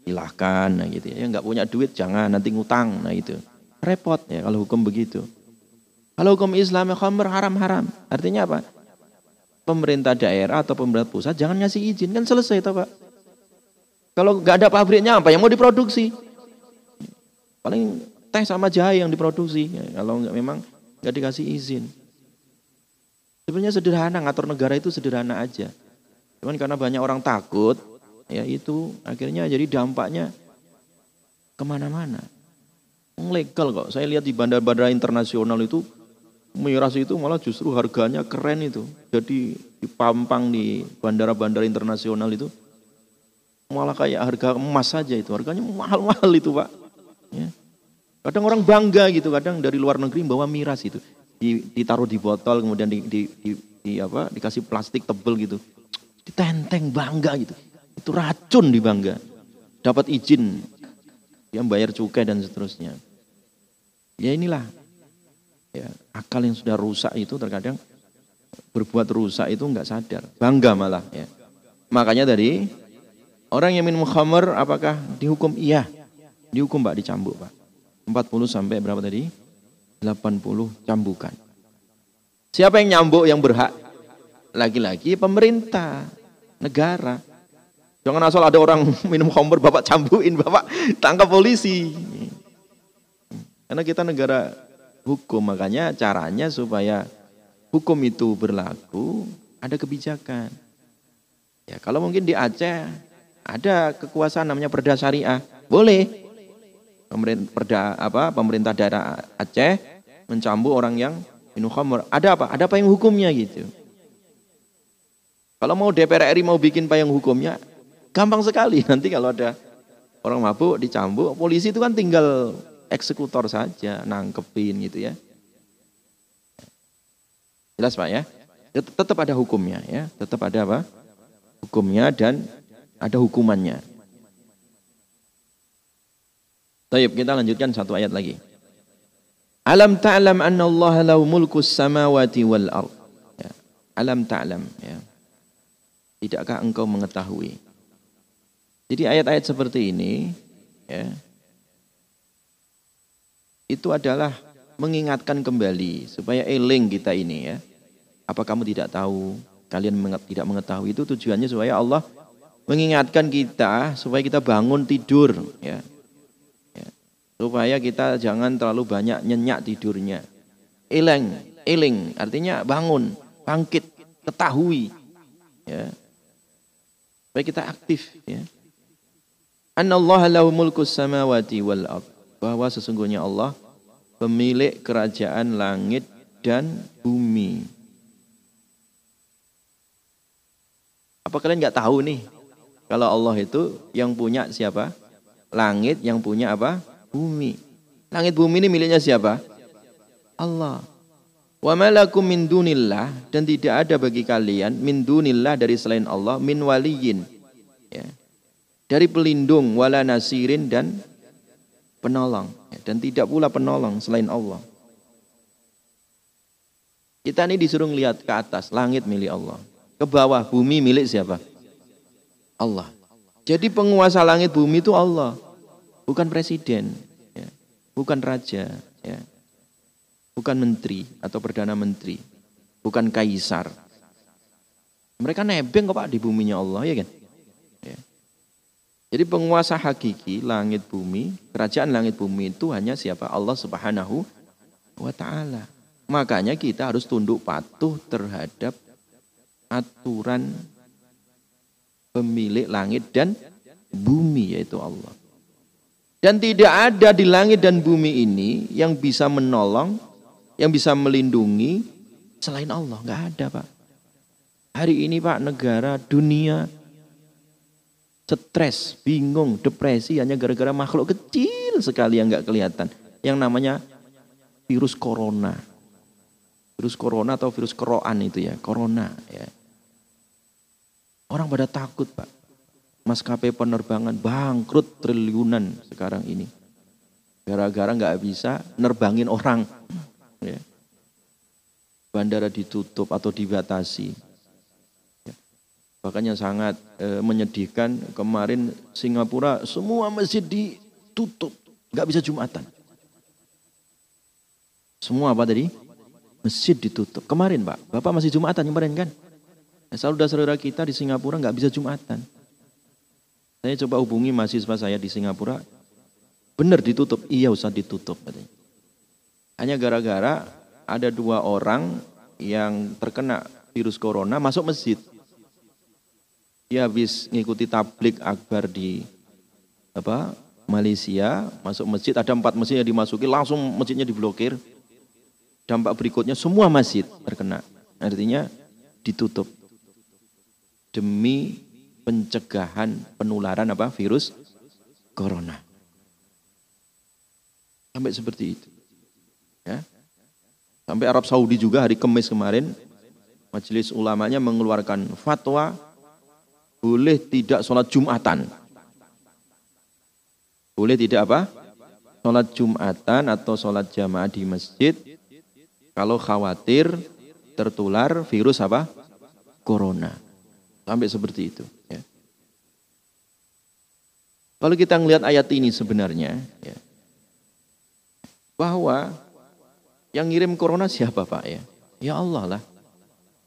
silahkan, nah gitu ya. Yang nggak punya duit jangan, nanti ngutang, nah itu repot ya kalau hukum begitu. Kalau hukum Islam khamr haram-haram, artinya apa? Pemerintah daerah atau pemerintah pusat jangan ngasih izin, kan selesai toh Pak. Kalau nggak ada pabriknya apa yang mau diproduksi? Paling teh sama jahe yang diproduksi. Ya, kalau nggak memang nggak dikasih izin. Sebenarnya sederhana, ngatur negara itu sederhana aja. Cuman karena banyak orang takut, ya itu akhirnya jadi dampaknya kemana-mana. Legal kok. Saya lihat di bandara-bandara internasional itu miras itu malah justru harganya keren itu. Jadi dipampang di bandara-bandara internasional itu malah kayak harga emas saja itu. Harganya mahal-mahal itu Pak. Ya. Kadang orang bangga gitu, kadang dari luar negeri bawa miras itu. Ditaruh di botol kemudian dikasih plastik tebel gitu. Ditenteng bangga gitu. Itu racun di bangga. Dapat izin. Yang bayar cukai dan seterusnya. Ya inilah. Ya, akal yang sudah rusak itu terkadang berbuat rusak itu enggak sadar. Bangga malah ya. Makanya tadi orang yang minum khamr apakah dihukum? Iya. Dihukum Pak, dicambuk Pak. 40 sampai berapa tadi? 80 cambukan. Siapa yang nyambuk yang berhak? Lagi-lagi pemerintah, negara. Jangan asal ada orang minum khamr Bapak cambukin, Bapak tangkap polisi. Karena kita negara hukum, makanya caranya supaya hukum itu berlaku ada kebijakan. Ya, kalau mungkin di Aceh ada kekuasaan namanya Perda Syariah, boleh. Pemerintah daerah Aceh mencambuk orang yang minum khamr. Ada apa? Ada payung hukumnya gitu. Kalau mau DPR RI mau bikin payung hukumnya, gampang sekali. Nanti kalau ada orang mabuk dicambuk, polisi itu kan tinggal eksekutor saja, nangkepin gitu ya. Jelas Pak ya? Tetap ada hukumnya ya. Tetap ada apa? Hukumnya dan ada hukumannya. Baik, kita lanjutkan satu ayat lagi. Alam ta'lam anna Allah lahu mulkus samawati wal ard. Ya. Alam ta'lam ya. Tidakkah engkau mengetahui? Jadi ayat-ayat seperti ini ya, itu adalah mengingatkan kembali supaya eling kita ini ya. Apa kamu tidak tahu? Kalian tidak mengetahui, itu tujuannya supaya Allah mengingatkan kita supaya kita bangun tidur ya. Supaya kita jangan terlalu banyak nyenyak tidurnya. Eling artinya bangun, bangkit, ketahui ya. Supaya kita aktif ya. Anallaha lahu mulkus samawati wal ard. Bahwa sesungguhnya Allah pemilik kerajaan langit dan bumi. Apa kalian nggak tahu nih? Kalau Allah itu yang punya siapa? Langit, yang punya apa? Bumi. Langit bumi ini miliknya siapa? Allah. Wa malakum min dunillah, dan tidak ada bagi kalian min dunillah dari selain Allah min waliyin. Ya. Dari pelindung wala nasirin dan penolong dan tidak pula penolong selain Allah. Kita ini disuruh lihat ke atas, langit milik Allah. Ke bawah, bumi milik siapa? Allah. Jadi penguasa langit bumi itu Allah. Bukan presiden, ya. Bukan raja, ya. Bukan menteri atau perdana menteri. Bukan kaisar. Mereka nebeng kok Pak di buminya Allah, ya kan? Ya. Jadi penguasa hakiki langit bumi, kerajaan langit bumi itu hanya siapa? Allah Subhanahu wa ta'ala. Makanya kita harus tunduk patuh terhadap aturan pemilik langit dan bumi, yaitu Allah. Dan tidak ada di langit dan bumi ini yang bisa menolong, yang bisa melindungi selain Allah. Nggak ada Pak. Hari ini Pak, negara, dunia stres, bingung, depresi hanya gara-gara makhluk kecil sekali yang nggak kelihatan. Yang namanya virus corona. Virus corona atau virus keroan itu ya, corona ya. Orang pada takut Pak. Maskapai penerbangan bangkrut triliunan sekarang ini. Gara-gara nggak bisa nerbangin orang. Ya. Bandara ditutup atau dibatasi. Ya. Bahkan yang sangat menyedihkan kemarin Singapura semua masjid ditutup. Nggak bisa Jumatan. Semua apa tadi? Masjid ditutup. Kemarin Pak, Bapak masih Jumatan kemarin kan? Saudara-saudara kita di Singapura nggak bisa Jumatan. Saya coba hubungi mahasiswa saya di Singapura. Benar ditutup? Iya Ustaz ditutup. Katanya. Hanya gara-gara ada 2 orang yang terkena virus corona masuk masjid. Dia habis ngikuti tablik akbar di Malaysia, masuk masjid, ada 4 masjid yang dimasuki, langsung masjidnya diblokir. Dampak berikutnya semua masjid terkena. Artinya ditutup. Demi pencegahan penularan virus corona. Sampai seperti itu. Ya. Sampai Arab Saudi juga hari Kamis kemarin majelis ulamanya mengeluarkan fatwa boleh tidak sholat Jumatan. Boleh tidak apa? Sholat Jumatan atau sholat jamaah di masjid kalau khawatir tertular virus corona. Sampai seperti itu. Ya. Kalau kita ngelihat ayat ini sebenarnya, ya, bahwa yang ngirim corona siapa Pak ya? Ya Allah lah.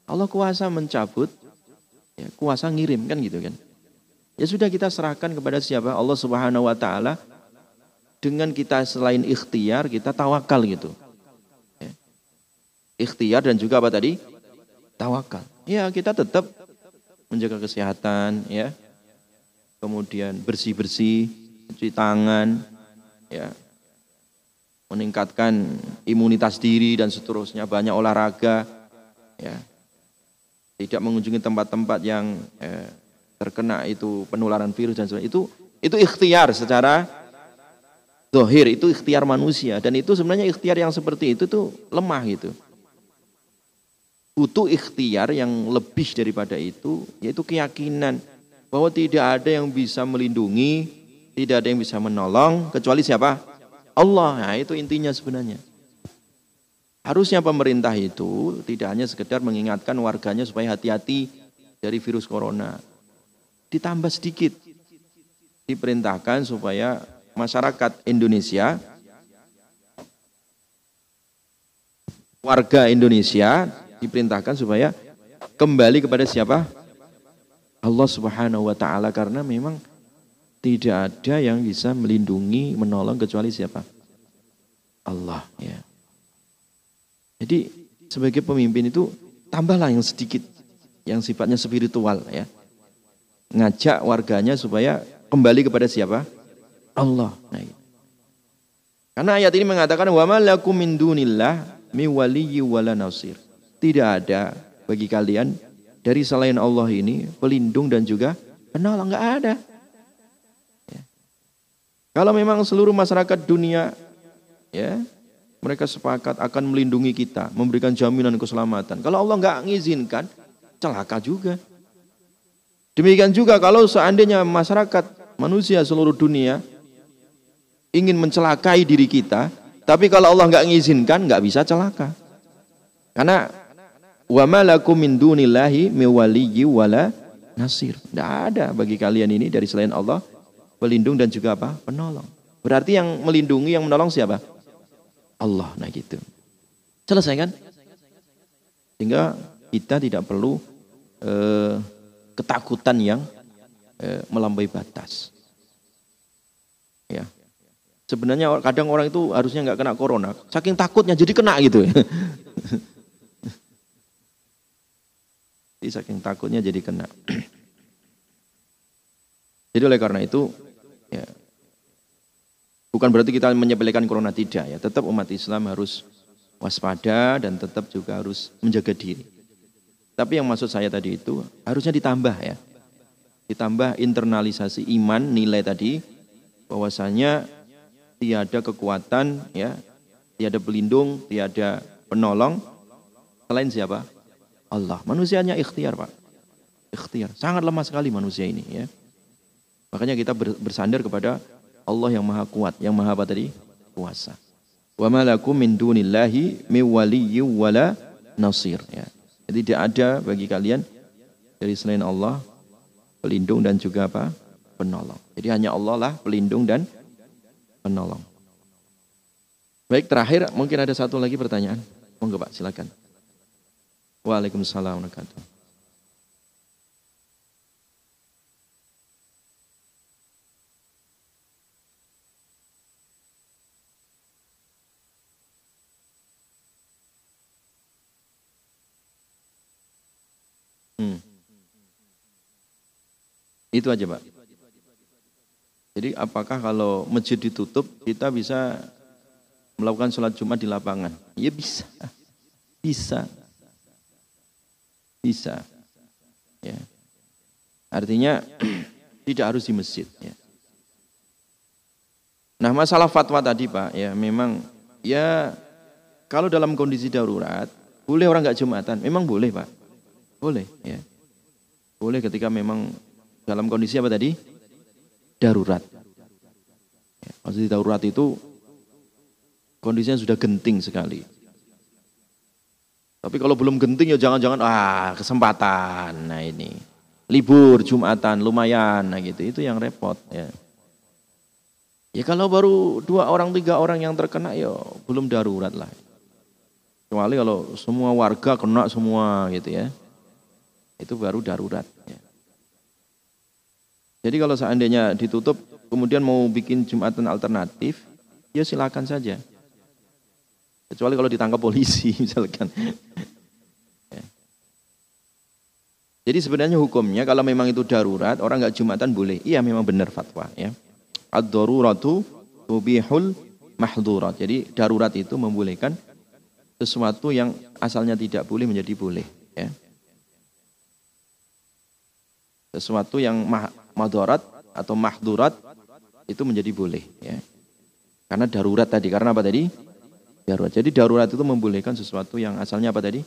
Allah kuasa mencabut, ya, kuasa ngirim kan gitu kan. Ya sudah kita serahkan kepada siapa? Allah Subhanahu wa ta'ala. Dengan kita selain ikhtiar, kita tawakal gitu. Ya. Ikhtiar dan juga apa tadi? Tawakal. Ya kita tetap menjaga kesehatan, ya. Kemudian bersih-bersih, cuci tangan, ya. Meningkatkan imunitas diri dan seterusnya, banyak olahraga, ya. Tidak mengunjungi tempat-tempat yang terkena itu penularan virus dan sebagainya. Itu ikhtiar secara zahir, itu ikhtiar manusia dan itu sebenarnya ikhtiar yang seperti itu tuh lemah gitu. Butuh ikhtiar yang lebih daripada itu, yaitu keyakinan bahwa tidak ada yang bisa melindungi, tidak ada yang bisa menolong kecuali siapa? Allah. Nah, itu intinya sebenarnya. Harusnya pemerintah itu tidak hanya sekedar mengingatkan warganya supaya hati-hati dari virus corona. Ditambah sedikit. Diperintahkan supaya masyarakat Indonesia, warga Indonesia diperintahkan supaya kembali kepada siapa? Allah Subhanahu wa ta'ala, karena memang tidak ada yang bisa melindungi, menolong kecuali siapa? Allah, ya. Jadi sebagai pemimpin itu tambahlah yang sedikit yang sifatnya spiritual, ya. Ngajak warganya supaya kembali kepada siapa? Allah. Nah, karena ayat ini mengatakan wa ma lakum min dunillah mi waliyyi wala nasir. Tidak ada bagi kalian dari selain Allah ini pelindung dan juga penolong, enggak ada. Ya. Kalau memang seluruh masyarakat dunia, ya, mereka sepakat akan melindungi kita, memberikan jaminan keselamatan. Kalau Allah enggak mengizinkan, celaka juga. Demikian juga kalau seandainya masyarakat manusia seluruh dunia ingin mencelakai diri kita, tapi kalau Allah nggak mengizinkan, nggak bisa celaka. Karena wa ma lakum min dunillahi min waliyyi wala nasir. Tidak ada bagi kalian ini dari selain Allah pelindung dan juga apa? Penolong. Berarti yang melindungi, yang menolong siapa? Allah. Nah gitu. Selesai kan? Sehingga kita tidak perlu ketakutan yang melampaui batas. Ya. Sebenarnya kadang orang itu harusnya nggak kena corona, saking takutnya jadi kena gitu. Jadi saking takutnya jadi kena. Jadi oleh karena itu, ya, bukan berarti kita menyepelekan corona, tidak ya. Tetap umat Islam harus waspada dan tetap juga harus menjaga diri. Tapi yang maksud saya tadi itu harusnya ditambah ya. Ditambah internalisasi iman, nilai tadi bahwasanya tiada kekuatan ya, tiada pelindung, tiada penolong selain siapa? Allah. Manusianya ikhtiar, Pak. Ikhtiar. Sangat lemah sekali manusia ini ya. Makanya kita bersandar kepada Allah yang maha kuat, yang maha apa tadi? Kuasa. Wa ma lakum min dunillahi min waliyyin wala nasir ya. Jadi tidak ada bagi kalian dari selain Allah pelindung dan juga apa? Penolong. Jadi hanya Allah lah pelindung dan penolong. Baik, terakhir mungkin ada satu lagi pertanyaan. Monggo Pak, silakan. Waalaikumsalam warahmatullahi wabarakatuh. Itu aja Pak. Jadi apakah kalau masjid ditutup kita bisa melakukan sholat Jumat di lapangan? Ya bisa. Bisa. Bisa. Ya. Artinya tidak harus di masjid ya. Nah, masalah fatwa tadi Pak, ya memang ya kalau dalam kondisi darurat boleh orang nggak Jumatan? Memang boleh Pak. Boleh ya. Boleh ketika memang dalam kondisi apa tadi? Darurat. Ya, maksudnya darurat itu kondisinya sudah genting sekali. Tapi kalau belum genting ya jangan-jangan kesempatan. Nah ini libur Jumatan lumayan, nah gitu. Itu yang repot ya. Ya kalau baru 2 orang 3 orang yang terkena ya belum darurat lah. Kecuali kalau semua warga kena semua gitu ya. Itu baru darurat ya. Jadi kalau seandainya ditutup, kemudian mau bikin Jumatan alternatif, ya silakan saja. Kecuali kalau ditangkap polisi misalkan. Ya. Jadi sebenarnya hukumnya kalau memang itu darurat, orang nggak Jumatan boleh. Iya memang benar fatwa ya. Ad-daruratu tubihul mahdurat. Jadi darurat itu membolehkan sesuatu yang asalnya tidak boleh menjadi boleh. Ya. Sesuatu yang madarat atau mahdurat itu menjadi boleh ya. Karena darurat tadi, karena apa tadi? Darurat. Jadi darurat itu membolehkan sesuatu yang asalnya apa tadi?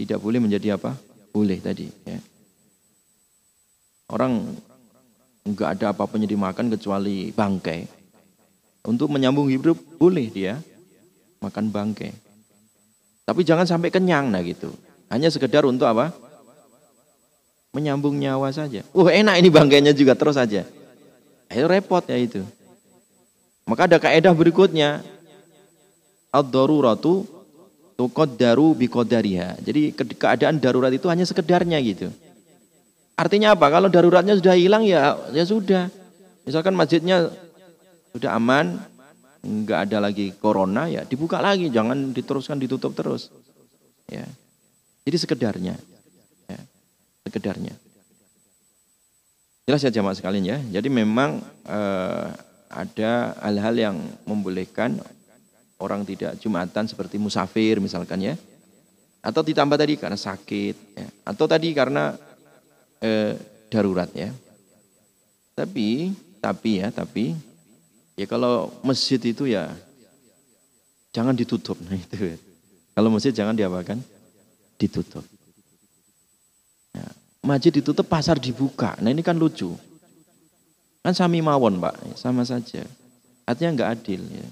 Tidak boleh menjadi apa? Boleh tadi ya. Orang enggak ada apa-apanya dimakan kecuali bangkai. Untuk menyambung hidup boleh dia makan bangkai. Tapi jangan sampai kenyang nah gitu. Hanya sekedar untuk apa? Menyambung nyawa saja. Enak ini bangkainya juga terus saja. Itu repot ya itu. Maka ada kaidah berikutnya. Ad-daruratu tuqaddaru biqadariha. Jadi keadaan darurat itu hanya sekedarnya gitu. Artinya apa? Kalau daruratnya sudah hilang ya sudah. Misalkan masjidnya sudah aman, enggak ada lagi corona ya dibuka lagi, jangan diteruskan ditutup terus. Ya. Jadi sekedarnya. Sekedarnya. Jelas ya jamaah sekalian ya. Jadi memang ada hal-hal yang membolehkan orang tidak Jumatan seperti musafir misalkan ya. Atau ditambah tadi karena sakit ya. Atau tadi karena darurat ya. Tapi ya kalau masjid itu ya jangan ditutup. Nah itu. Kalau masjid jangan diapakan? Ditutup. Masjid ditutup, pasar dibuka. Nah ini kan lucu. Kan sami mawon Pak, sama saja. Artinya nggak adil ya.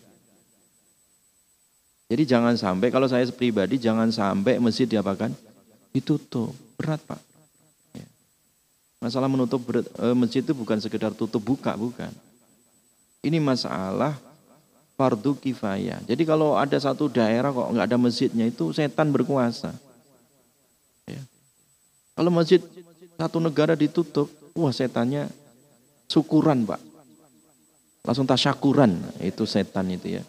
Jadi jangan sampai, kalau saya pribadi jangan sampai masjid diapakan? Ditutup. Berat Pak. Ya. Masalah menutup masjid itu bukan sekedar tutup buka, bukan. Ini masalah fardu kifayah. Jadi kalau ada satu daerah kok nggak ada masjidnya, itu setan berkuasa. Ya. Kalau masjid satu negara ditutup, wah setannya syukuran Pak. Langsung tasyakuran, itu setan itu ya.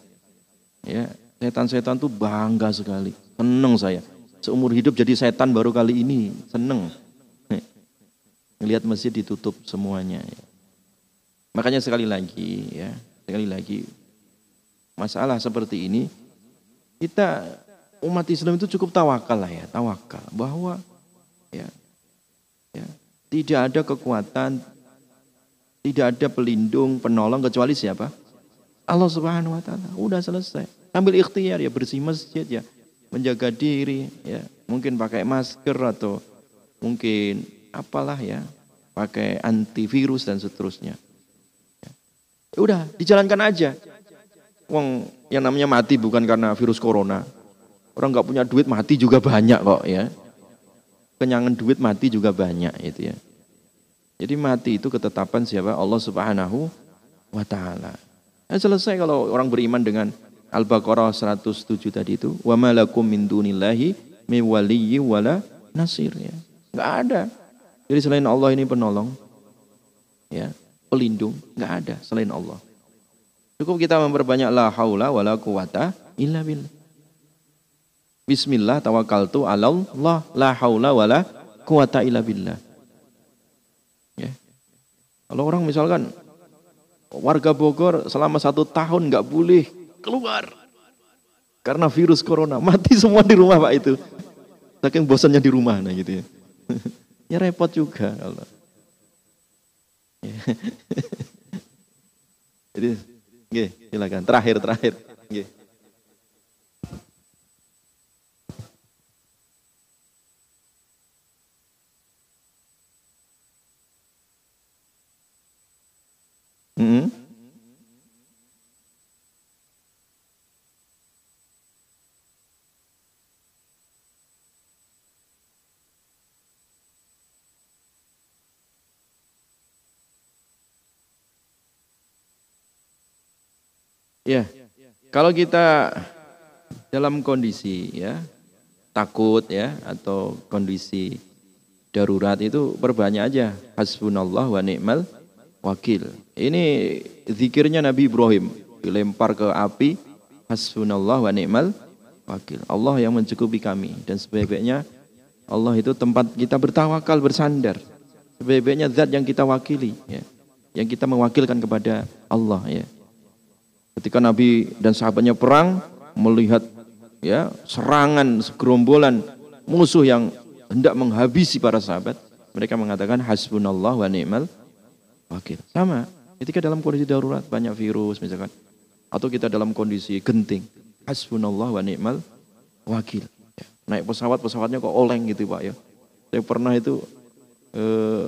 Ya. Setan-setan tuh bangga sekali. Seneng saya. Seumur hidup jadi setan baru kali ini. Seneng. Ngelihat masjid ditutup semuanya. Ya. Makanya sekali lagi ya. Sekali lagi. Masalah seperti ini. Kita umat Islam itu cukup tawakal lah ya. Tawakal. Bahwa ya, tidak ada kekuatan. Tidak ada pelindung, penolong. Kecuali siapa? Allah Subhanahu wa ta'ala. Udah selesai. Ambil ikhtiar ya, bersih masjid ya, menjaga diri ya, mungkin pakai masker atau mungkin apalah ya, pakai antivirus dan seterusnya. Ya. Udah dijalankan aja. Wong yang namanya mati bukan karena virus corona. Orang nggak punya duit mati juga banyak kok ya. Kenyangan duit mati juga banyak itu ya. Jadi mati itu ketetapan siapa? Allah Subhanahu wa ta'ala. Nah, selesai kalau orang beriman dengan Al-Baqarah 107 tadi itu, wa malakum min dunillahi min waliyyi wala nasir ya. Enggak ada. Jadi selain Allah ini penolong ya, pelindung, enggak ada selain Allah. Cukup kita memperbanyak la haula wala quwata illa billah. Bismillah tawakkaltu 'alallah la haula wala quwata illa billah. Ya. Kalau orang misalkan warga Bogor selama 1 tahun enggak boleh keluar karena virus corona, mati semua di rumah Pak itu. Saking bosannya di rumah nah gitu ya. Ya repot juga Allah. Ya. Jadi, silakan terakhir. Nggih. Ya, kalau kita dalam kondisi ya takut ya atau kondisi darurat itu perbanyak aja hasbunallah wa ni'mal wakil. Ini zikirnya Nabi Ibrahim dilempar ke api, hasbunallah wa ni'mal wakil. Allah yang mencukupi kami dan sebaik-baiknya Allah itu tempat kita bertawakal, bersandar. Sebaik-baiknya zat yang kita wakili ya, yang kita mewakilkan kepada Allah ya. Ketika Nabi dan sahabatnya perang, melihat ya serangan segerombolan musuh yang hendak menghabisi para sahabat, mereka mengatakan hasbunallah wa ni'mal wakil. Sama, ketika dalam kondisi darurat banyak virus misalkan, atau kita dalam kondisi genting, hasbunallah wa ni'mal wakil. Ya. Naik pesawatnya kok oleng gitu Pak ya. Saya pernah itu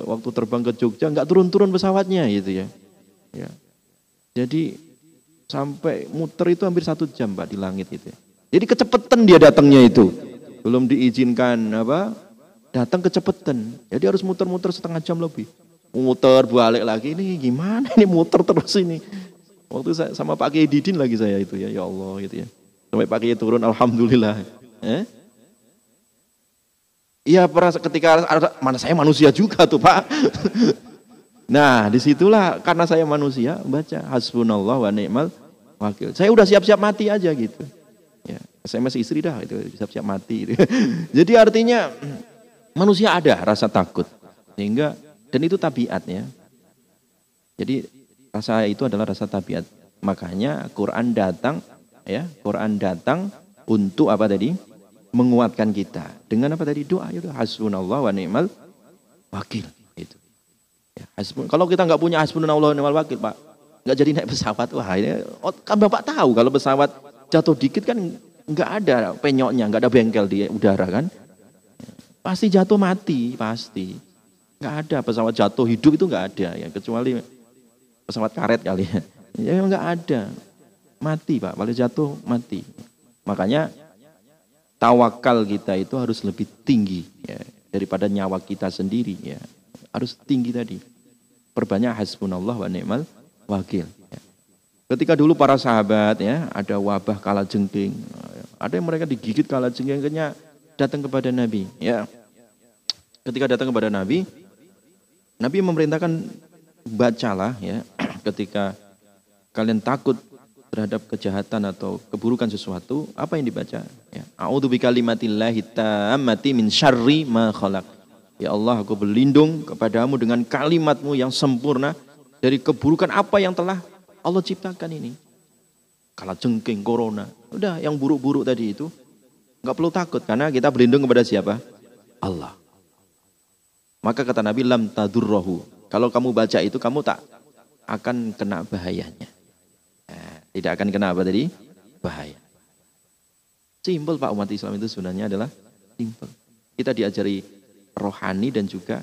waktu terbang ke Jogja nggak turun-turun pesawatnya gitu ya. Ya. Jadi sampai muter itu hampir 1 jam Pak di langit itu. Jadi kecepatan dia datangnya itu. Belum diizinkan datang kecepatan. Jadi harus muter-muter setengah jam lebih. Muter balik lagi, ini gimana ini muter terus ini. Waktu saya sama Pak Kiai Didin lagi saya itu ya Allah gitu ya. Sampai Pak Kiai turun alhamdulillah. Iya ketika mana saya manusia juga tuh Pak. Nah disitulah karena saya manusia baca hasbunallah wa ni'mal wakil. Saya udah siap-siap mati aja gitu. Ya, saya masih istri dah itu siap-siap mati. Gitu. Jadi artinya manusia ada rasa takut. Sehingga dan itu tabiatnya. Jadi rasa itu adalah rasa tabiat. Makanya Quran datang ya, Quran datang untuk apa tadi? Menguatkan kita. Dengan apa tadi? Doa ya hasbunallah wa ni'mal wakil itu. Ya, kalau kita nggak punya hasbunallah wa ni'mal wakil, Pak, nggak jadi naik pesawat. Wah, ini kan Bapak tahu kalau pesawat jatuh dikit kan nggak ada penyoknya, nggak ada bengkel di udara kan. Pasti jatuh mati, pasti. Nggak ada pesawat jatuh hidup itu nggak ada ya, kecuali pesawat karet kali ya. Ya enggak ada. Mati Pak, kalau jatuh mati. Makanya tawakal kita itu harus lebih tinggi ya, daripada nyawa kita sendiri ya. Harus tinggi tadi. Perbanyak hasbunallah wa ni'mal wakil. Ya. Ketika dulu para sahabat ya, ada wabah kalajengking, ada yang mereka digigit kalajengking, akhirnya datang kepada Nabi. Ya, ketika datang kepada Nabi, Nabi memerintahkan bacalah ya, ketika kalian takut terhadap kejahatan atau keburukan sesuatu, apa yang dibaca? Ya, a'udzu bikalimatillahi tammati min syarri ma khalaq. Ya Allah, aku berlindung kepadamu dengan kalimatmu yang sempurna dari keburukan apa yang telah Allah ciptakan ini. Kalajengking, corona, udah yang buruk-buruk tadi itu nggak perlu takut karena kita berlindung kepada siapa? Allah. Maka kata Nabi, lam tadurrohu. Kalau kamu baca itu kamu tak akan kena bahayanya. Tidak akan kena apa tadi? Bahaya. Simpel Pak, umat Islam itu sebenarnya adalah simpel. Kita diajari rohani dan juga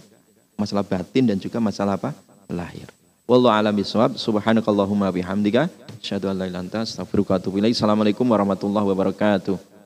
masalah batin dan juga masalah apa? Lahir. Wallahu a'lam bishawab. Subhanakallahumma bihamdika asyhadu an la ilaha illa anta astaghfiruka wa atubu ilaik. Assalamualaikum warahmatullahi wabarakatuh.